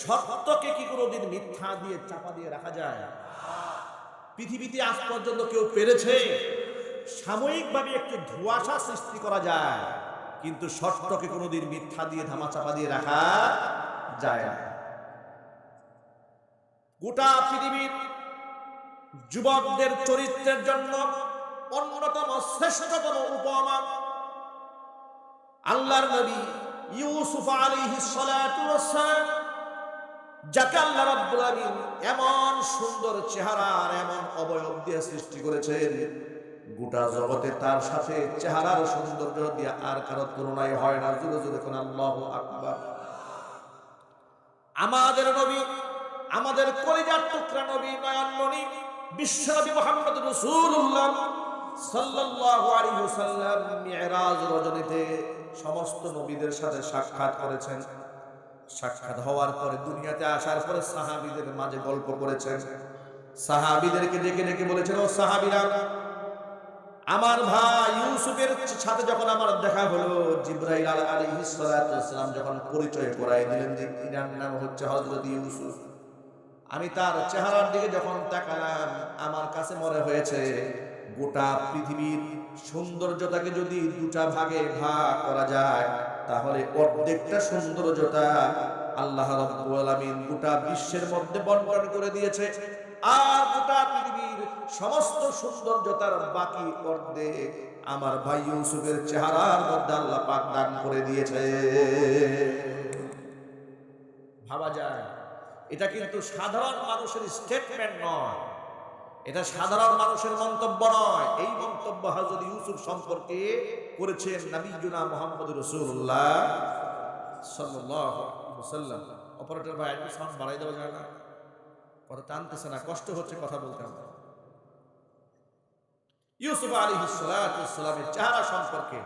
সত্যকে কি কোনোদিন মিথ্যা দিয়ে চাপা দিয়ে রাখা যায়? পৃথিবীতে আজ পর্যন্ত কেউ পেরেছে? সাময়িকভাবে একটু ধোঁয়াশা সৃষ্টি করা যায়, কিন্তু সত্যকে কোনোদিন মিথ্যা দিয়ে ধামাচাপা দিয়ে রাখা যায় না। গোটা পৃথিবীর যুবকদের চরিত্রের জন্য অন্যতম শ্রেষ্ঠতম উপমা আল্লাহর নবী ইউসুফ আলাইহিস সালাতু ওয়াস সালাম, যাকে আল্লাহ রাব্বুল আলামিন এমন সুন্দর চেহারা আর এমন অবয়ব দিয়ে সৃষ্টি করেছেন, গোটা জগতে তার সাথে চেহারার সৌন্দর্য দিয়ে আর কারো তুলনায় হয় না। জোরে জোরে কোন আল্লাহু আকবার। আমাদের নবী, আমাদের কলিজার টুকরা নবী, নয়নমণি বিশ্বনবী মুহাম্মদ রাসূলুল্লাহ সাল্লাল্লাহু আলাইহি ওয়াসাল্লাম মিরাজ রজনীতে সমস্ত নবীদের সাথে সাক্ষাৎ করেছেন। সাক্ষাৎ হওয়ার পরে দুনিয়াতে আসার পরে সাহাবীদের মাঝে গল্প করেছেন। সাহাবীদেরকে ডেকে ডেকে বলেছেন, ও সাহাবীরা, আমার ভাই ইউসুফের সাথে যখন আমার দেখা হলো, জিবরাইল আলাইহিস সালাতু ওয়াসসালাম যখন পরিচয় করায় দিলেন যে ইনার নাম হচ্ছে হযরত ইউসুফ, আমি তার চেহারার দিকে যখন তাকালাম, আমার কাছে মনে হয়েছে গোটা পৃথিবীর সৌন্দর্যটাকে যদি দুটা ভাগে ভাগ করা যায়, তাহলে অর্ধেকটা সৌন্দর্যতা আল্লাহ রাব্বুল আলামিন গোটা বিশ্বের মধ্যে বন্টন করে দিয়েছে, আর গোটা পৃথিবীর সমস্ত সৌন্দর্যতার বাকি অর্ধেক আমার ভাই ইউসুফের চেহারার মধ্যে আল্লাহ পাক দান করে দিয়েছে। ভাবা যায়, এটা কিন্তু সাধারণ মানুষের স্টেটমেন্ট নয়, এটা সাধারণ মানুষের মন্তব্য নয়। এই মন্তব্য হযরত ইউসুফ সম্পর্কে করেছেন নবিয়ুনা মুহাম্মদ রাসূলুল্লাহ সাল্লাল্লাহু আলাইহি ওয়াসাল্লাম। অপারেটর ভাই, একটু সাউন্ড বাড়াই দেওয়া যায় না? কথা টানতেছে না, কষ্ট হচ্ছে কথা বলতে আমার। ইউসুফ আলাইহিস সালাতু ওয়াসসালামের চেহারা সম্পর্কে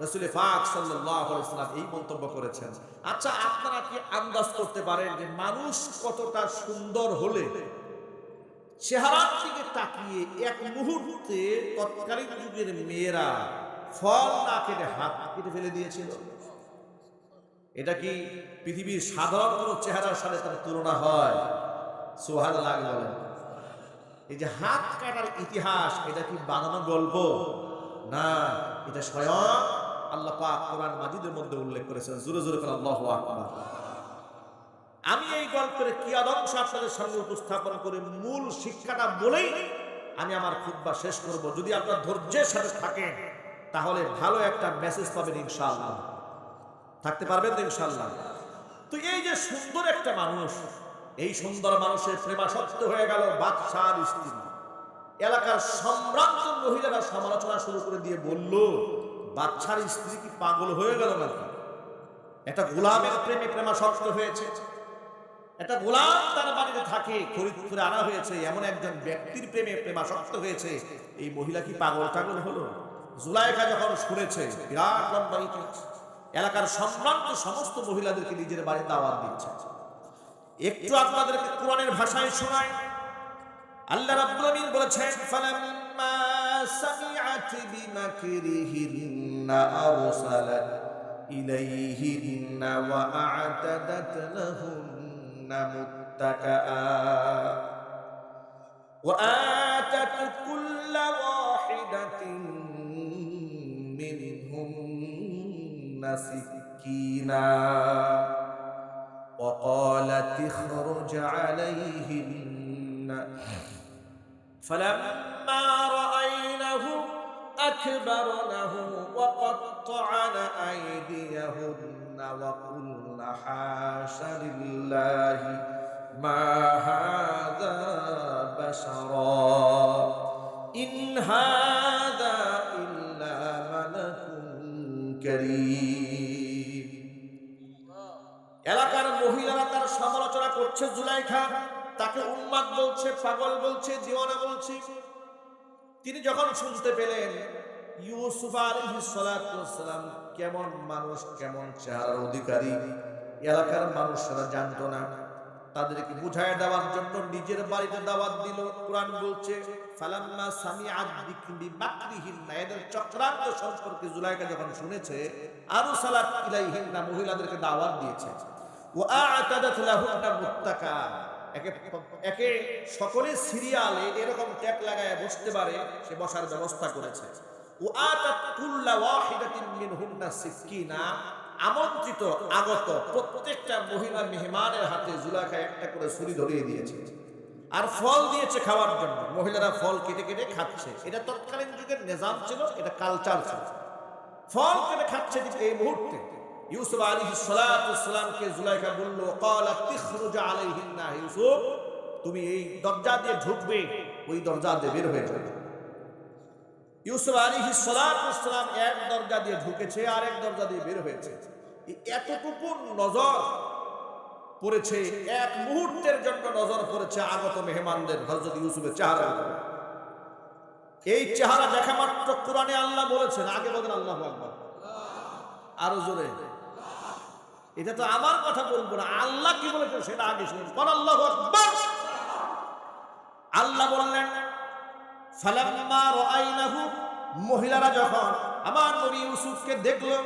রাসূল পাক সাল্লাল্লাহু আলাইহি ওয়াসাল্লাম এই মন্তব্য করেছেন। আচ্ছা, আপনারা কি আন্দাজ করতে পারেন যে মানুষ কতটা সুন্দর হলে চেহারার দিকে তাকিয়ে এক মুহূর্তে তৎকালীন যুগের মেয়েরা ফল না কেটে হাত কেটে ফেলে দিয়েছিল? এটা কি পৃথিবীর সাধারণ কোনো চেহারার সাথে তার তুলনা হয়? সুবহানাল্লাহ বলেন। এই যে হাত কাটার ইতিহাস, এটা কি বানানো গল্প না, এটা স্বয়ং আল্লাহ পাক কোরআন মাজিদের মধ্যে উল্লেখ করেছেন। জোরে জোরে করে আল্লাহু আকবার। আমি এই গল্পের কিয়াদংশ আপনাদের সামনে উপস্থাপন করে মূল শিক্ষাটা বলেই আমি আমার খুতবা শেষ করব। যদি আপনারা ধৈর্যের সাথে থাকেন তাহলে ভালো একটা মেসেজ পাবেন ইনশাআল্লাহ। থাকতে পারবেন তো ইনশাআল্লাহ? তো এই যে সুন্দর একটা মানুষ, এই সুন্দর মানুষের প্রেমাসক্ত হয়ে গেল বাদশার স্ত্রী। এলাকার সম্ভ্রান্ত মহিলারা সমালোচনা শুরু করে দিয়ে বলল, বাদশার স্ত্রী কি পাগল হয়ে গেল নাকি? একটা গোলামের প্রেমে প্রেমাসক্ত হয়েছে, একটা গোলাম তার বাড়িতে থাকে, খরিদ করে আনা হয়েছে, এমন একজন ব্যক্তির প্রেমে প্রেমাসক্ত হয়েছে, এই মহিলা কি পাগল টাগল হলো? জুলাইখা যখন শুনেছে, বিরাট লম্বা ইতিহাস, এলাকার সম্ভ্রান্ত সমস্ত মহিলাদেরকে নিজের বাড়ি দাওয়াত দিচ্ছে। একটু আপনাদেরকে কোরআনের ভাষায় শোনাই। আল্লাহ রাব্বুল আমিন বলেছেন, ফালাম্মা সামিআত বিমাকরিহিন্না আরসালাত ইলাইহিন্না ওয়া আ'তাদাত লাহুন্না মুত্তাকাআ ওয়া আতাত কুল্লা ওয়াহিদাতিন মিনহুন্না সিকিনা وقالت اخرج عليهن فلما رأينه أكبرنه وقطعن أيديهن وقلن حاش لله ما هذا بشرا إن هذا إلا ملك كريم। এলাকার মহিলারা তার সমালোচনা করছে, জুলাইখা তাকে উন্মাদ বলছে, পাগল বলছে, দিওয়ানা বলছে। তিনি যখন শুনতে পেলেন ইউসুফ আলাইহিস সালাতু ওয়াসসালাম কেমন মানুষ, কেমন চেহারার অধিকারী, এলাকার মানুষরা জানতো না। তাদেরকে বুঝায় দেওয়ার জন্য নিজের বাড়িতে দাওয়াত দিল। কোরআন বলছে, ফালাম্মা সামিআত বিমাকরিহিন্না, এদের চক্রান্ত সম্পর্কে জুলাইখা যখন শুনেছে, আরসালাত ইলাইহিন্না, মহিলাদেরকে দাওয়াত দিয়েছে, ওয়া আ'তাদাত লাহুন্না মুত্তাকা, একে সকলে সিরিয়ালে এরকম ট্যাগ লাগায় বসতে পারে সে বসার ব্যবস্থা করেছে। ওয়া আতাত কুল্লা ওয়াহিদাতিন মিনহুন্না সিকিনা, আমন্ত্রিত আগত প্রত্যেকটা মহিলা মেহমানের হাতে জুলাইখা একটা করে ছুরি ধরিয়ে দিয়েছে, আর ফল দিয়েছে খাওয়ার জন্য। মহিলারা ফল কেটে কেটে খাচ্ছে, এটা তৎকালীন যুগের নিজাম ছিল, এটা কালচার ছিল। ফল কেটে খাচ্ছে ঠিক এই মুহূর্তে ইউসুফ আলাইহিস সালাতু ওয়াসসালামকে জুলাইখা বলল, ক্বালাত ইখরুজ আলাইহিন্না, ইউসুফ তুমি এই দরজা দিয়ে ঢুকবে, ওই দরজা দিয়ে বের হয়ে যাবে। ইউসুফ আলাইহিস সালাতু ওয়াসসালাম এক দরজা দিয়ে ঢুকেছে, আর এক দরজা দিয়ে বের হয়েছে। এতটুকু নজর পড়েছে, এক মুহূর্তের জন্য নজর পড়েছে আগত মেহমানদের হযরত ইউসুফের চেহারা। এই চেহারা দেখা মাত্র কোরআনে আল্লাহ বলেছেন, আগে বলেন আল্লাহু আকবার, আরো জোরে। এটা তো আমার কথা বলবো না, আল্লাহ কি বলেছেন সেটা আগে শুনুন। কোন আল্লাহু আকবার। আল্লাহ বললেন ফালাম্মা রাআইনাহু, মহিলারা যখন আমার নবী ইউসুফকে দেখলো,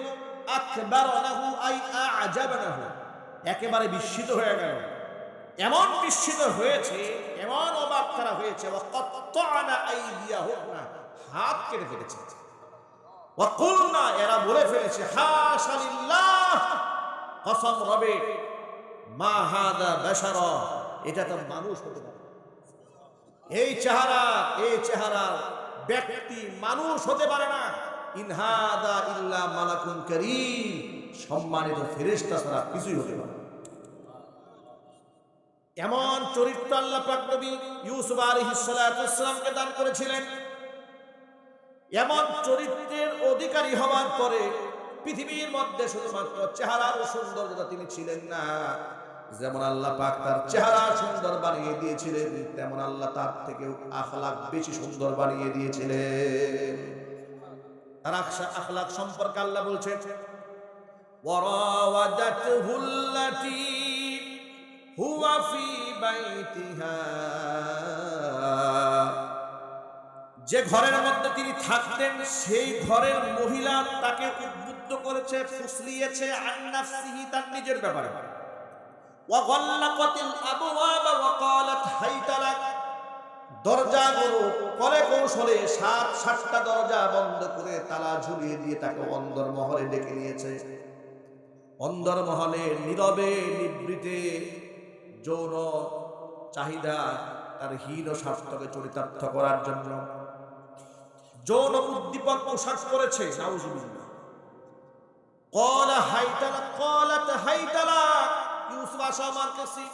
আকবারনাহু আই আ'জাবনাহু, একেবারে বিস্মিত হয়ে গেল। এমন বিস্মিত হয়েছে, এমন অবাক করা হয়েছে, ওয়া কাত্তা'না আইদিয়াহুন্না, হাত কেটে ফেলেছে। ওয়া কুলনা, এরা বলে ফেলেছে, হাশা লিল্লাহ, কসম রবে, মা হাদা বাশারা, এটা তো মানুষ হতে পারে। এই চেহারা ব্যক্তি মানুষ হতে পারে না। ইন হাদা ইল্লা মালাকুন কারীম, সম্মানিত ফেরেশতা ছাড়া কিছুই হতে পারে না। এমন চরিত্র আল্লাহ পাক নবী ইউসুফ আলাইহিস সালাতু ওয়াস সালামকে দান করেছিলেন। এমন চরিত্রের অধিকারী হওয়ার পরে পৃথিবীর মধ্যে শুধুমাত্র চেহারার সৌন্দর্যতা তিনি ছিলেন না, যেমন আল্লাহ পাক তার চেহারা সুন্দর বানিয়ে দিয়েছিলেন, তেমন আল্লাহ তার থেকেও আখলাক বেশি সুন্দর বানিয়ে দিয়েছিলেন। তার আখলাক সম্পর্কে আল্লাহ বলছেন, ওয়ারাওয়াদাতহু আল্লাতী হুয়া ফি বাইতিহা, যে ঘরের মধ্যে তিনি থাকতেন সেই ঘরের মহিলা তাকে উদ্বুদ্ধ করেছে, ফুসলিয়েছে আন নাফসিহি, তার নিজের ব্যাপারে। ওয়া গাল্লাকাতিল আবওয়াবা ওয়া ক্বালাত হাইতা লাক, দরজাগুলো করে কৌশলে 7টা দরজা বন্ধ করে তালা ঝুলিয়ে দিয়ে তাকে অন্দরমহলে ডেকে নিয়েছে। অন্দরমহলে নীরবে নিভৃতে যৌন চাহিদা, তার হীন স্বার্থকে চরিতার্থ করার জন্য যৌন উদ্দীপক পোশাক করেছে। নাউজুবিল্লাহ। ক্বালা হাইতা লাক, ক্বালাত হাইতা লাক, ইউসুফ আসো আমার কাছে,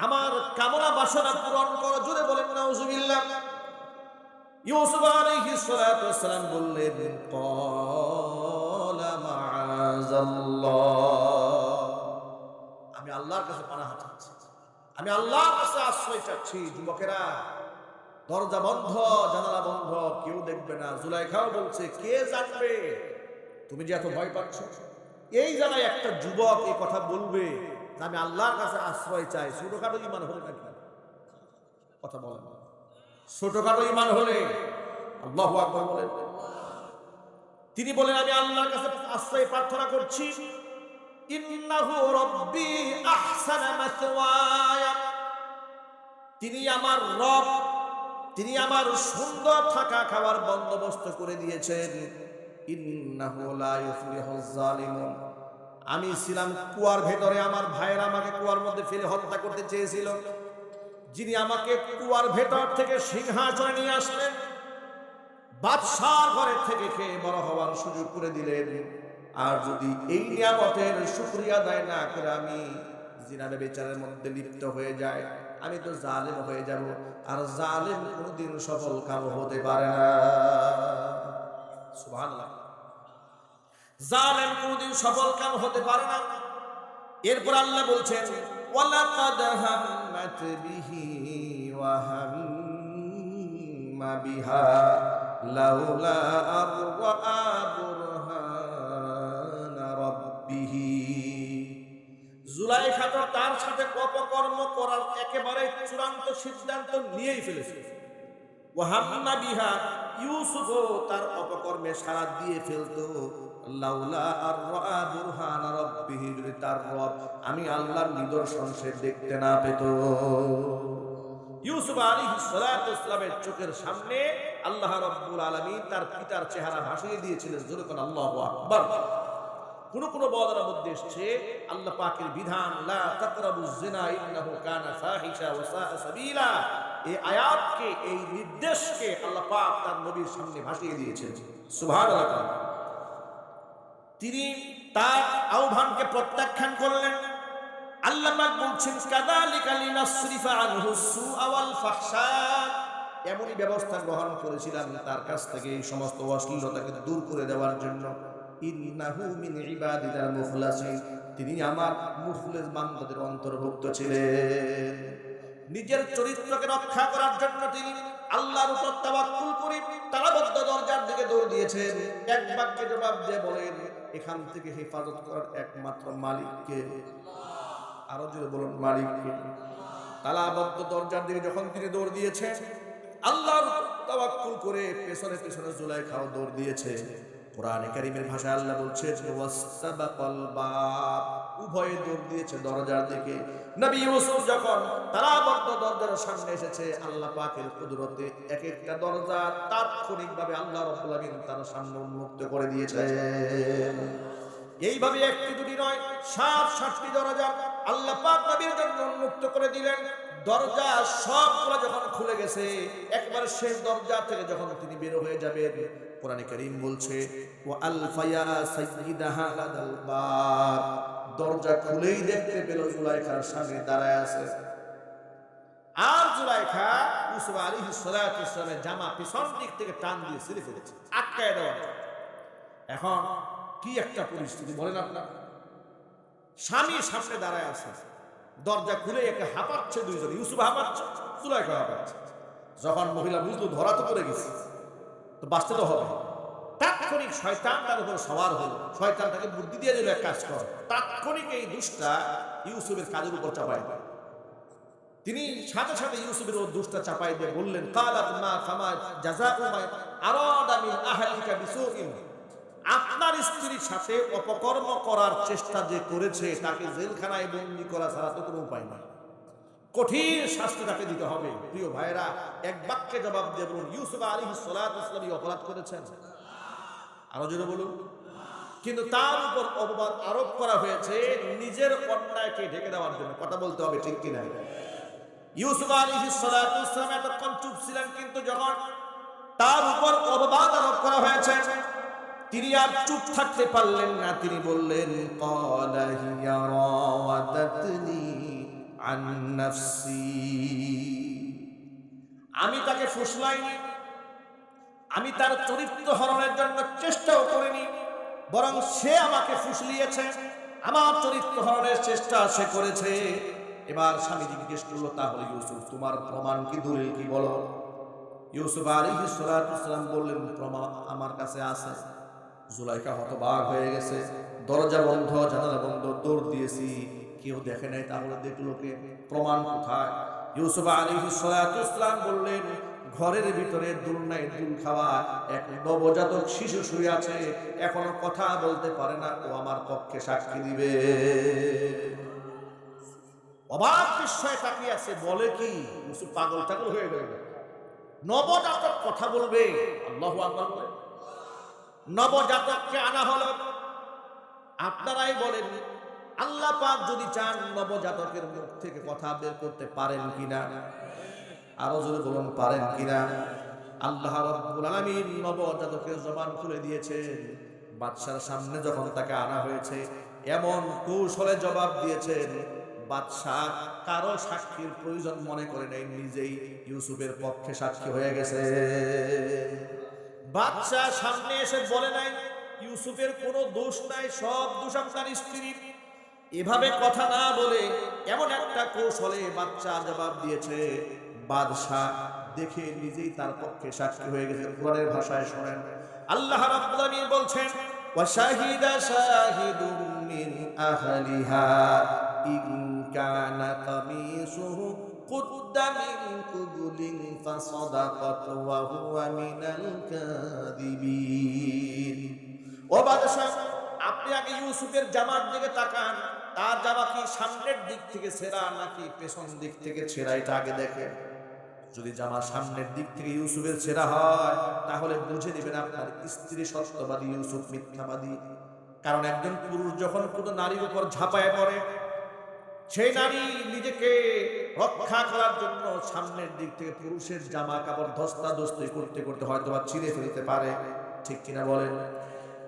আমার কামনা বাসনা পূরণ করো। জোরে বলেন নাউজুবিল্লাহ। ইউসুফ আলাইহিস সালাতু ওয়াস সালাম বললেন, ক্বালা মাআযাল্লাহ, আমি আল্লাহর কাছে পানাহ চাচ্ছি, আমি আল্লাহর কাছে আশ্রয় চাচ্ছি। যুবকেরা, দরজা বন্ধ, জানালা বন্ধ, কেউ দেখবে না। জুলাইখাও বলছে, কে জানবে তুমি যে এত ভয় পাচ্ছ। এই জায়গায় একটা যুবক এই কথা বলবে যে আমি আল্লাহর কাছে আশ্রয় চাই, ছোটখাটো ঈমান হলে নাকি? কথা বলেন, ছোটখাটো ঈমান হলে? আল্লাহু আকবার বলেন। তিনি বলেন, আমি আল্লাহর কাছে আশ্রয় প্রার্থনা করছি। ইন্নাহু রাব্বি আহসানা মাসওয়ায়া, তিনি আমার রব, তিনি আমার সুন্দর থাকা খাওয়ার বন্দোবস্ত করে দিয়েছেন। ইন্নাহু লা ইউফলিহুজ জালিমুন, আমি ছিলাম কুয়ার ভেতরে, আমার ভাইয়েরা আমাকে কুয়ার মধ্যে ফেলে হত্যা করতে চেয়েছিল। যিনি আমাকে কুয়ার ভেতর থেকে সিংহাসনে নিয়ে আসলেন, বাদশার ঘরের থেকে খেয়ে বড় হওয়ার সুযোগ করে দিলেন, আর যদি এই নিয়ামতের শুকরিয়া আদায় না করে আমি জিনা ব্যভিচারের মধ্যে লিপ্ত হয়ে যাই, আমি তো জালেম হয়ে যাব। আর জালেম কোনোদিন সফল কাম হতে পারে না। সুবহানাল্লাহ। জালেম কোনোদিন সফল কাম হতে পারে না। এরপর আল্লাহ বলছেন, ওয়ালাকাদ হাম্মাত বিহি ওয়া হাম্মা বিহা লাউলা আরআ বুরহানা রাব্বিহি, জুলাইখা তো তার সাথে অপকর্ম করার একেবারে চূড়ান্ত সিদ্ধান্ত নিয়েই ফেলেছে। ওয়া হাম্মা বিহা, ইউসুফও তার অপকর্মে সাড়া দিয়ে ফেলতো। লাউলা আরআ বুরহানা রাব্বিহি, যদি তার রব আমি আল্লাহর নিদর্শন সে দেখতে না পেত। ইউসুফ আলাইহিস সালাতু ওয়াস সালামের চোখের সামনে আল্লাহ রাব্বুল আলামিন তার পিতার চেহারা ভাসিয়ে দিয়েছিলেন। জোরে কোন আল্লাহু আকবার। কোন বর্ণনার মধ্যে এসেছে আল্লাহ পাকের বিধান, লা তাকরাবুজ জিনা ইন্নাহু কানা ফাহিশা ওয়া সাআ সাবিলা, এই আয়াতকে, এই নির্দেশকে আল্লাহ পাক তার নবীর সামনে ভাসিয়ে দিয়েছেন। সুবহানাল্লাহ। তিনি তার আহ্বানকে প্রত্যাখ্যান করলেন। আল্লাহ পাক বলছেন, কাযালিকা লিনাসরিফা আনহু সুআ ওয়াল ফাহশা, এমনই ব্যবস্থা গ্রহণ করেছিলাম তার কাছ থেকে এই সমস্ত অশ্লীলতাকে দূর করে দেওয়ার জন্য। ইন্নাহু মিন ইবাদিনাল মুখলাসিন, তিনি আমার মুখলেস বান্দাদের অন্তর্ভুক্ত ছিলেন। নিজের চরিত্রকে রক্ষা করার জন্য তিনি আল্লাহর উপর তাওয়াক্কুল করে তালাবদ্ধ দরজার দিকে দৌড় দিয়েছেন। এক বাক্যে জবাব দিয়ে বলেন, এখান থেকে হেফাজত করার একমাত্র মালিককে। আরো জোরে বলুন, মালিককে। তালাবদ্ধ দরজার দিকে যখন তিনি দৌড় দিয়েছেন, আল্লাহর তাওয়াক্কুল করে পেছনে পেছনে জুলাইখাও দৌড় দিয়েছে। কোরআনে কারীমের ভাষায় আল্লাহ বলছে, ওয়াসতাবাকাল বাব, উভয়ে দৌড় দিয়েছে দরজার দিকে। নবী ইউসুফ যখন তালাবদ্ধ দরজার সামনে এসেছে, আল্লাহ পাকের কুদরতে এক একটা দরজা তাৎক্ষণিকভাবে আল্লাহ রাব্বুল আলামিন তার সামনে উন্মুক্ত করে দিয়েছেন। এইভাবে একটি দুটি নয়, ৭টি দরজা আল্লাহ পাক নবীর জন্য উন্মুক্ত করে দিলেন। দরজা সবগুলো যখন খুলে গেছে, একবারে শেষ দরজা থেকে যখন তিনি বের হয়ে যাবেন, কোরআনে কারীম বলছে, ওয়া আলফায়া সাইয়্যিদাহা লাদাল বাব, দরজা খুলেই দেখতে পেল জুলাইখার সামনে দাঁড়ায় আছে। আর জুলাইখা ইউসুফ আলাইহিস সালাতু ওয়াস সালামের জামা পিছন দিক থেকে টান দিয়ে ছিঁড়ে ফেলেছে, আটকায় দেওয়া। এখন কি একটা পরিস্থিতি বলেন আপনার। স্বামী সামনে দাঁড়ায় আছে, দরজা খুলে একে হাঁপাচ্ছে দুইজন, ইউসুফ হাঁপাচ্ছে, জুলাইখা হাঁপাচ্ছে। যখন মহিলা বুঝলো ধরা তো পড়ে গেছে, তো বাঁচতে তো হবে, তাৎক্ষণিক শয়তান তার উপর সওয়ার হলো। শয়তান তাকে বুদ্ধি দিয়ে দিল, এক কাজ কর। তাৎক্ষণিক এই দুষ্টা ইউসুফের কাজের উপর চাপাই দেয়। তিনি সাথে সাথে ইউসুফের ওর দুষ্টা চাপাই দিয়ে বললেন, কালাত মা ফামা জাযাউ মা আরাদা মিন আহলিকা বিসুইন, আপনার স্ত্রীর সাথে অপকর্ম করার চেষ্টা যে করেছে তাকে জেলখানায় বন্দী করা ছাড়া তো কোনো উপায় নাই, কঠিন শাস্তি তাকে দিতে হবে। প্রিয় ভাইরা, এক বাক্যে জবাব দিয়ে বলুন, ইউসুফ আলাইহিস সালাতু ওয়াস সালাম অপরাধ করেছেন? আরো জোরে বলুন। কিন্তু তার উপর অপবাদ আরোপ করা হয়েছে নিজের অন্যায়কে ঢেকে দেওয়ার জন্য। কথা বলতে হবে, ঠিক কি না? ইউসুফ আলাইহিস সালাতু ওয়াস সালাম এতক্ষণ চুপ ছিলেন, কিন্তু যখন তার উপর অপবাদ আরোপ করা হয়েছে, তিনি আর চুপ থাকতে পারলেন না। তিনি বললেন, ক্বালা হিয়া রাওয়াদাতনি আন নাফসি, আমি তাকে ফুসলাইনি, আমি তার চরিত্র হরণের জন্য চেষ্টাও করিনি, বরং সে আমাকে ফুসলিয়েছে, আমার চরিত্র হরণের চেষ্টা সে করেছে। এবার স্বামী জিজ্ঞেস করলো, তাহলে ইউসুফ তোমার প্রমাণ কি, দলিল কি বলো? ইউসুফ আলাইহিস সালাতু ওয়াস সালাম বললেন, প্রমাণ আমার কাছে আছে। জুলাইখা হতবাক হয়ে গেছে, দরজা বন্ধ, জানালা বন্ধ, দৌড় দিয়েছি, কেউ দেখে নাই, তাহলে দেখলো কে? প্রমাণ কোথায়? ইউসুফ আলাইহিস সালাতু ওয়াস সালাম বললেন, ঘরের ভিতরে দুল নাই দুল খাওয়া এক নবজাতক শিশু শুয়ে আছে, এখনো কথা বলতে পারে না, ও আমার পক্ষে সাক্ষী দিবে। অবাক বিস্ময়ে তাকিয়ে আছে, বলে কি? ইউসুফ পাগল টাগল হয়ে গেল, নবজাতক কথা বলবে? আল্লাহু আকবার। নবজাতককে আনা হলো। আপনারাই বলেন, আল্লাহ পাক যদি চান নবজাতকের মুখ থেকে কথা বের করতে পারেন কিনা? আরো জোরে বলুন, পারেন কিনা? আল্লাহ রাব্বুল আলামিন নবজাতকের জবান খুলে দিয়েছেন। বাদশার সামনে যখন তাকে আনা হয়েছে, এমন কৌশলে জবাব দিয়েছেন, বাদশা কারো সাক্ষীর প্রয়োজন মনে করে নেই, নিজেই ইউসুফের পক্ষে সাক্ষী হয়ে গেছে। বাদশা সামনে এসে বলে নাই ইউসুফের কোনো দোষ নাই, সব দোষ আপনার স্ত্রীর। এভাবে কথা না বলে এমন একটা কৌশলে বাদশা জবাব দিয়েছে, বাদশা দেখে নিজেই তার পক্ষে সাক্ষী হয়ে গেছে। কোরআনের ভাষায় শোনেন, আল্লাহ রাব্বুল আলামিন বলছেন, ওয়া শাহিদা শাহিদুম মিন আহলিহা ইন কানা কামিসুহু কুদ্দা মিন কুবুলিন ফাসাদাকাত ওয়া হুয়া মিনাল কাযিবিন। ও বাদশা, আপনি আগে ইউসুফের জামার দিকে তাকান, তার জামা কি সামনের দিক থেকে ছেঁড়া নাকি পেছন দিক থেকে ছেঁড়া, এটা আগে দেখেন। যদি জামা সামনের দিক থেকে ইউসুফের ছেঁড়া হয়, তাহলে বুঝে নেবেন আপনার স্ত্রী সত্যবাদী, ইউসুফ মিথ্যাবাদী। কারণ একজন পুরুষ যখন কোনো নারীর উপর ঝাঁপায় পড়ে, সেই নারী নিজেকে রক্ষা করার জন্য সামনের দিক থেকে পুরুষের জামা কাপড় ধস্তাধস্তি করতে করতে হয়তো বা ছিঁড়ে ফেলতে পারে, ঠিক কিনা বলেন?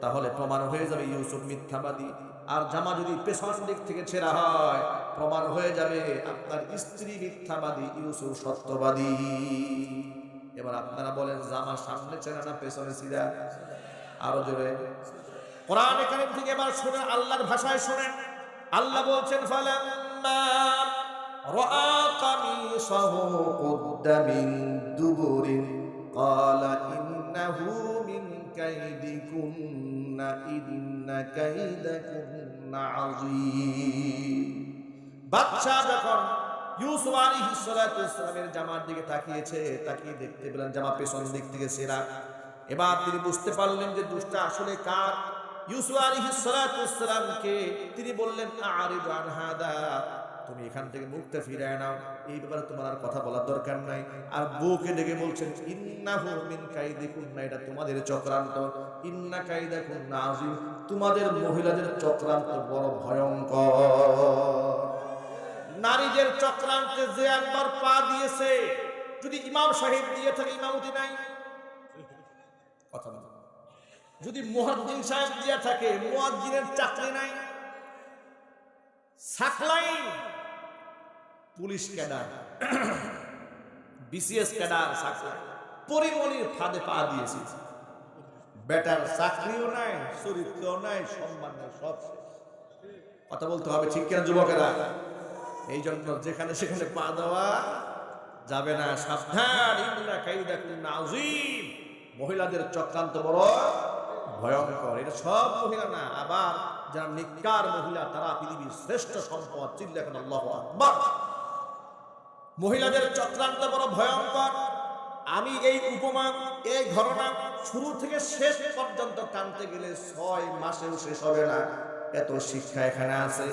তাহলে প্রমাণ হয়ে যাবে ইউসুফ মিথ্যাবাদী। আর জামা যদি পেছন দিক থেকে ছেঁড়া হয়, প্রমাণ হয়ে যাবে আপনার স্ত্রী মিথ্যাবাদী, ইউসুফ সত্যবাদী। এবার আপনারা বলেন, জামা সামনে ছেঁড়া না পেছনে ছিঁড়া? আরো জোরে। কোরআনে কারীম থেকে এবার শুনেন, আল্লাহর ভাষায় শুনেন, আল্লাহ বলছেন ফালাম্মা রাআ কামিসাহু কুদ্দা মিন দুবুরিন ক্বালা ইন্নাহু মিন কাইদিকুন্না ইন্না কাইদাকুন্না আযীম। বাদশা যখন ইউসুফ আলাইহিস সালাতু ওয়াস সালামের জামার দিকে তাকিয়েছে, তাকিয়ে দেখতে পেলেন জামা পেছন দিক থেকে ছেঁড়া। এবার তিনি বুঝতে পারলেন যে দুষ্টা আসলে কার। ইউসুফ আলাইহিস সালাতু ওয়াস সালামকে তিনি বললেন আরিদ আন হাদা, তুমি এখান থেকে মুখটা ফিরায় নাও, এই ব্যাপারে তোমার আর কথা বলার দরকার নাই। আর বউকে ডেকে বলছেন ইন্নাহু মিন কাইদিকুন্না, এটা তোমাদের চক্রান্ত, ইন্না কাইদাকুন্না আযীম, তোমাদের মহিলাদের চক্রান্ত বড় ভয়ঙ্কর। নারীদের চক্রান্তে যে একবার পা দিয়েছে, যদি ইমাম সাহেব দিয়ে থাকে ইমামতি নাই, কথা বল, যদি মুয়াজ্জিন সাহেব দিয়ে থাকে মুয়াজ্জিনের চাকরি নাই, Saqlain police cadre, BCS cadre, Saqlain পরিমণির ফাঁদে পা দিয়েছে, বেটার চাকরিও নাই, চরিত্রও নাই, সম্মান নাই, সব। কথা বলতে হবে ঠিক কিনা যুবকেরা? এই জন্য যেখানে সেখানে পা দেওয়া যাবে না, সাবধান। ইন্না কাইদাকুন্না আযীম, মহিলাদের চক্রান্ত বড় ভয়ঙ্কর। এটা সব মহিলা না, আবার যারা নিকার মহিলা তারা পৃথিবীর শ্রেষ্ঠ সম্পদ। চিল্লাকেন আল্লাহু আকবার। মহিলাদের চক্রান্ত বড় ভয়ঙ্কর। আমি এই উপমা, এই ঘটনা শুরু থেকে শেষ পর্যন্ত টানতে গেলে 6 মাসেও শেষ হবে না, এত শিক্ষা এখানে আছে।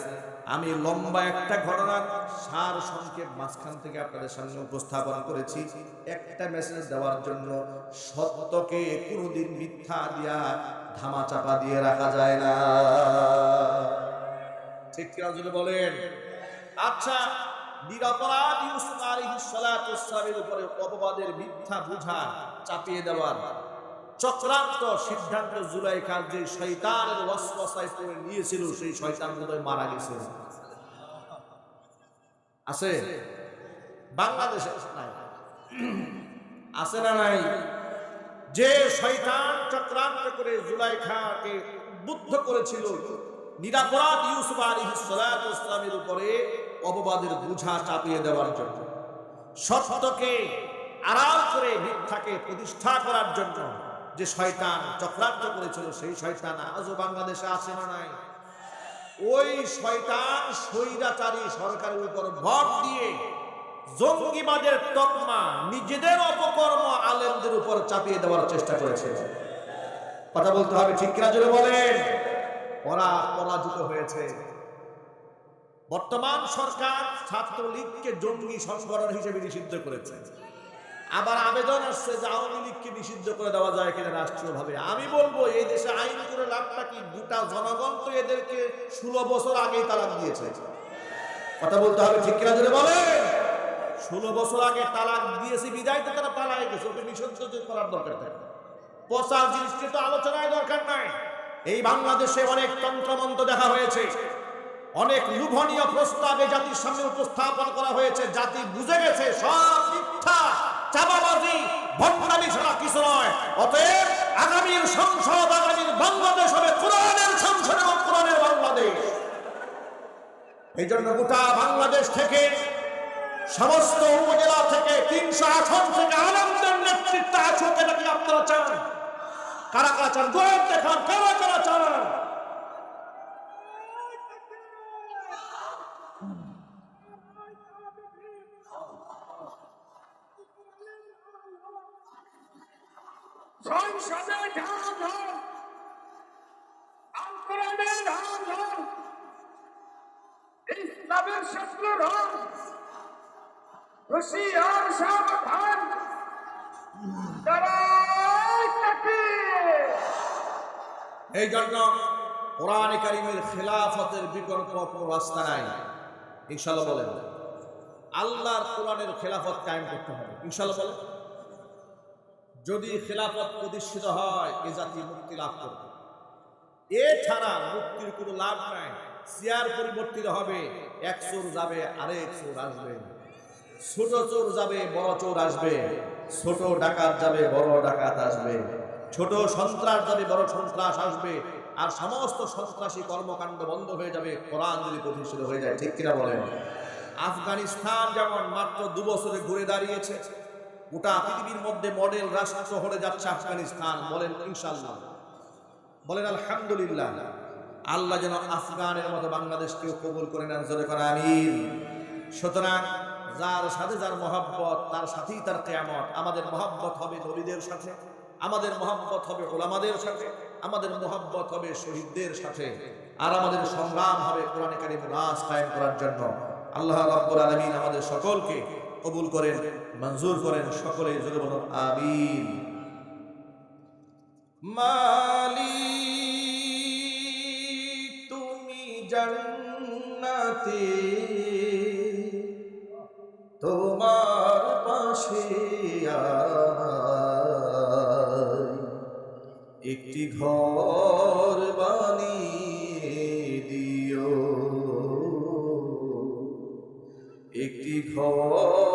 আমি লম্বা একটা ঘটনার সার সংক্ষেপ মাঝখান থেকে আপনাদের সামনে উপস্থাপন করেছি, একটা মেসেজ দেওয়ার জন্য। সত্যকে কোনোদিন মিথ্যা দিয়া ধামাচাপা দিয়ে রাখা যায় না, ঠিক কিনা যদি বলেন? আচ্ছা, নিরপরাধ ইউসুফ আলাইহিস সালাতু ওয়াস সালামের উপরে অপবাদের মিথ্যা বুঝা চাপিয়ে দেওয়ার চক্রান্ত সিদ্ধান্ত জুলাইখার যে শয়তানের ওয়াসওয়াসায় পড়ে নিয়েছিল, সেই শয়তান বোধহয় মারা গেছে। আছে বাংলাদেশে নাই, আছে না নাই? যে শয়তান চক্রান্ত করে জুলাইখাকে উদ্বুদ্ধ করেছিল নিরপরাধ ইউসুফ আলাইহিস সালাতু ওয়াস সালামের উপরে অপবাদের বোঝা চাপিয়ে দেওয়ার জন্য, সত্যকে আড়াল করে মিথ্যাকে প্রতিষ্ঠা করার জন্য যে শয়তান চক্রান্ত করেছিল, সেই শয়তান আজও বাংলাদেশে আছে না নাই? ওই শয়তান স্বৈরাচারী সরকারের উপর ভর দিয়ে জঙ্গিবাদের তকমা নিজেদের অপকর্ম আলেমদের উপর চাপিয়ে দেওয়ার চেষ্টা করেছে। কথা বলতে হবে ঠিক কিনা জোরে বলেন? ওরা পরাজিত হয়েছে। বর্তমান সরকার ছাত্রলীগকে জঙ্গি সংগঠন হিসেবে নিষিদ্ধ করেছে। আবার আবেদন আসছে যে আওয়ামী লীগকে নিষিদ্ধ করে দেওয়া যায় কিনা রাষ্ট্রীয়ভাবে। আমি বলবো এই দেশে আইন করে লাভটা কি? গোটা জনগণ তো এদেরকে 16 বছর আগেই তালাক দিয়েছে। কথা বলতে হবে ঠিক কিনা জোরে বলেন? 16 বছর আগে তালাক দিয়েছে বিদায় তো তারা পালায় গেছে, ওকে নিষিদ্ধ করার দরকার থাকে। পচা জিনিসটি তো আলোচনায় দরকার নাই। এই বাংলাদেশে অনেক তন্ত্রমন্ত্র দেখা হয়েছে, অনেক লোভনীয় প্রস্তাবে জাতির সামনে উপস্থাপন করা হয়েছে। জাতি বুঝে গেছে সব মিথ্যা, চাঁদাবাজি, ভণ্ডামি ছাড়া কিছু নয়। অতএব আগামীর সংসদ, আগামীর বাংলাদেশ হবে কোরআনের সংসদ এবং কোরআনের বাংলাদেশ। এই জন্য গোটা বাংলাদেশ থেকে, সমস্ত উপজেলা থেকে, 300 আসন থেকে আলেমদের নেতৃত্বে আসুক, এটা কি আপনারা চান? কারা কারা চান? গোয়েব দেখান, কারা কারা চান? সংসদে ঢাল ঢাল, আল কোরআনে ঢাল ঢাল, ইসলামের শত্রু ঢাল, হুঁশিয়ার সাবধান, নারায়ে তাকবীর। এই জন্য কোরআনে কারীমের খেলাফতের বিকল্প কোনো রাস্তা নাই। ইনশাআল্লাহ বলেন, আল্লাহর কোরআনের খেলাফত কায়েম করতে হবে। ইনশাআল্লাহ বলেন, যদি খেলাফত প্রতিষ্ঠিত হয় এ জাতি মুক্তি লাভ করবে। এছাড়া মুক্তির কোনো লাভ নাই। চেয়ার পরিবর্তিত হবে, এক চোর যাবে আরেক চোর আসবে, ছোট চোর যাবে বড় চোর আসবে, ছোট ডাকাত যাবে বড় ডাকাত আসবে, ছোট সন্ত্রাস যাবে বড় সন্ত্রাস আসবে। আর সমস্ত সন্ত্রাসী কর্মকাণ্ড বন্ধ হয়ে যাবে কোরআন যদি প্রতিষ্ঠিত হয়ে যায়। ঠিক কিনা বলেন? আফগানিস্তান যেমন মাত্র 2 বছরে ঘুরে দাঁড়িয়েছে, গোটা পৃথিবীর মধ্যে মডেল রাষ্ট্র হয়ে যাচ্ছে আফগানিস্তান। বলেন ইনশাআল্লাহ, বলেন আলহামদুলিল্লাহ। আল্লাহ যেন আফগানের মতো বাংলাদেশকেও কবুল করে নেন, জোরে করে আমিন। সুতরাং যার সাথে যার মহব্বত, তার সাথেই তার কিয়ামত। আমাদের মহব্বত হবে নবীদের সাথে, আমাদের মহব্বত হবে উলামাদের সাথে, আমাদের মহব্বত হবে শহীদদের সাথে, আর আমাদের সংগ্রাম হবে কোরআনে কারীম রাজ কায়েম করার জন্য। আল্লাহ রাব্বুল আলামিন আমাদের সকলকে কবুল করেন, মঞ্জুর করেন। সকলে জোরে বলুন আমিন। মালিক তুমি জান্নাতে তোমার পাশে আয়, একটি ঘর বানিয়ে দিও, একটি ঘর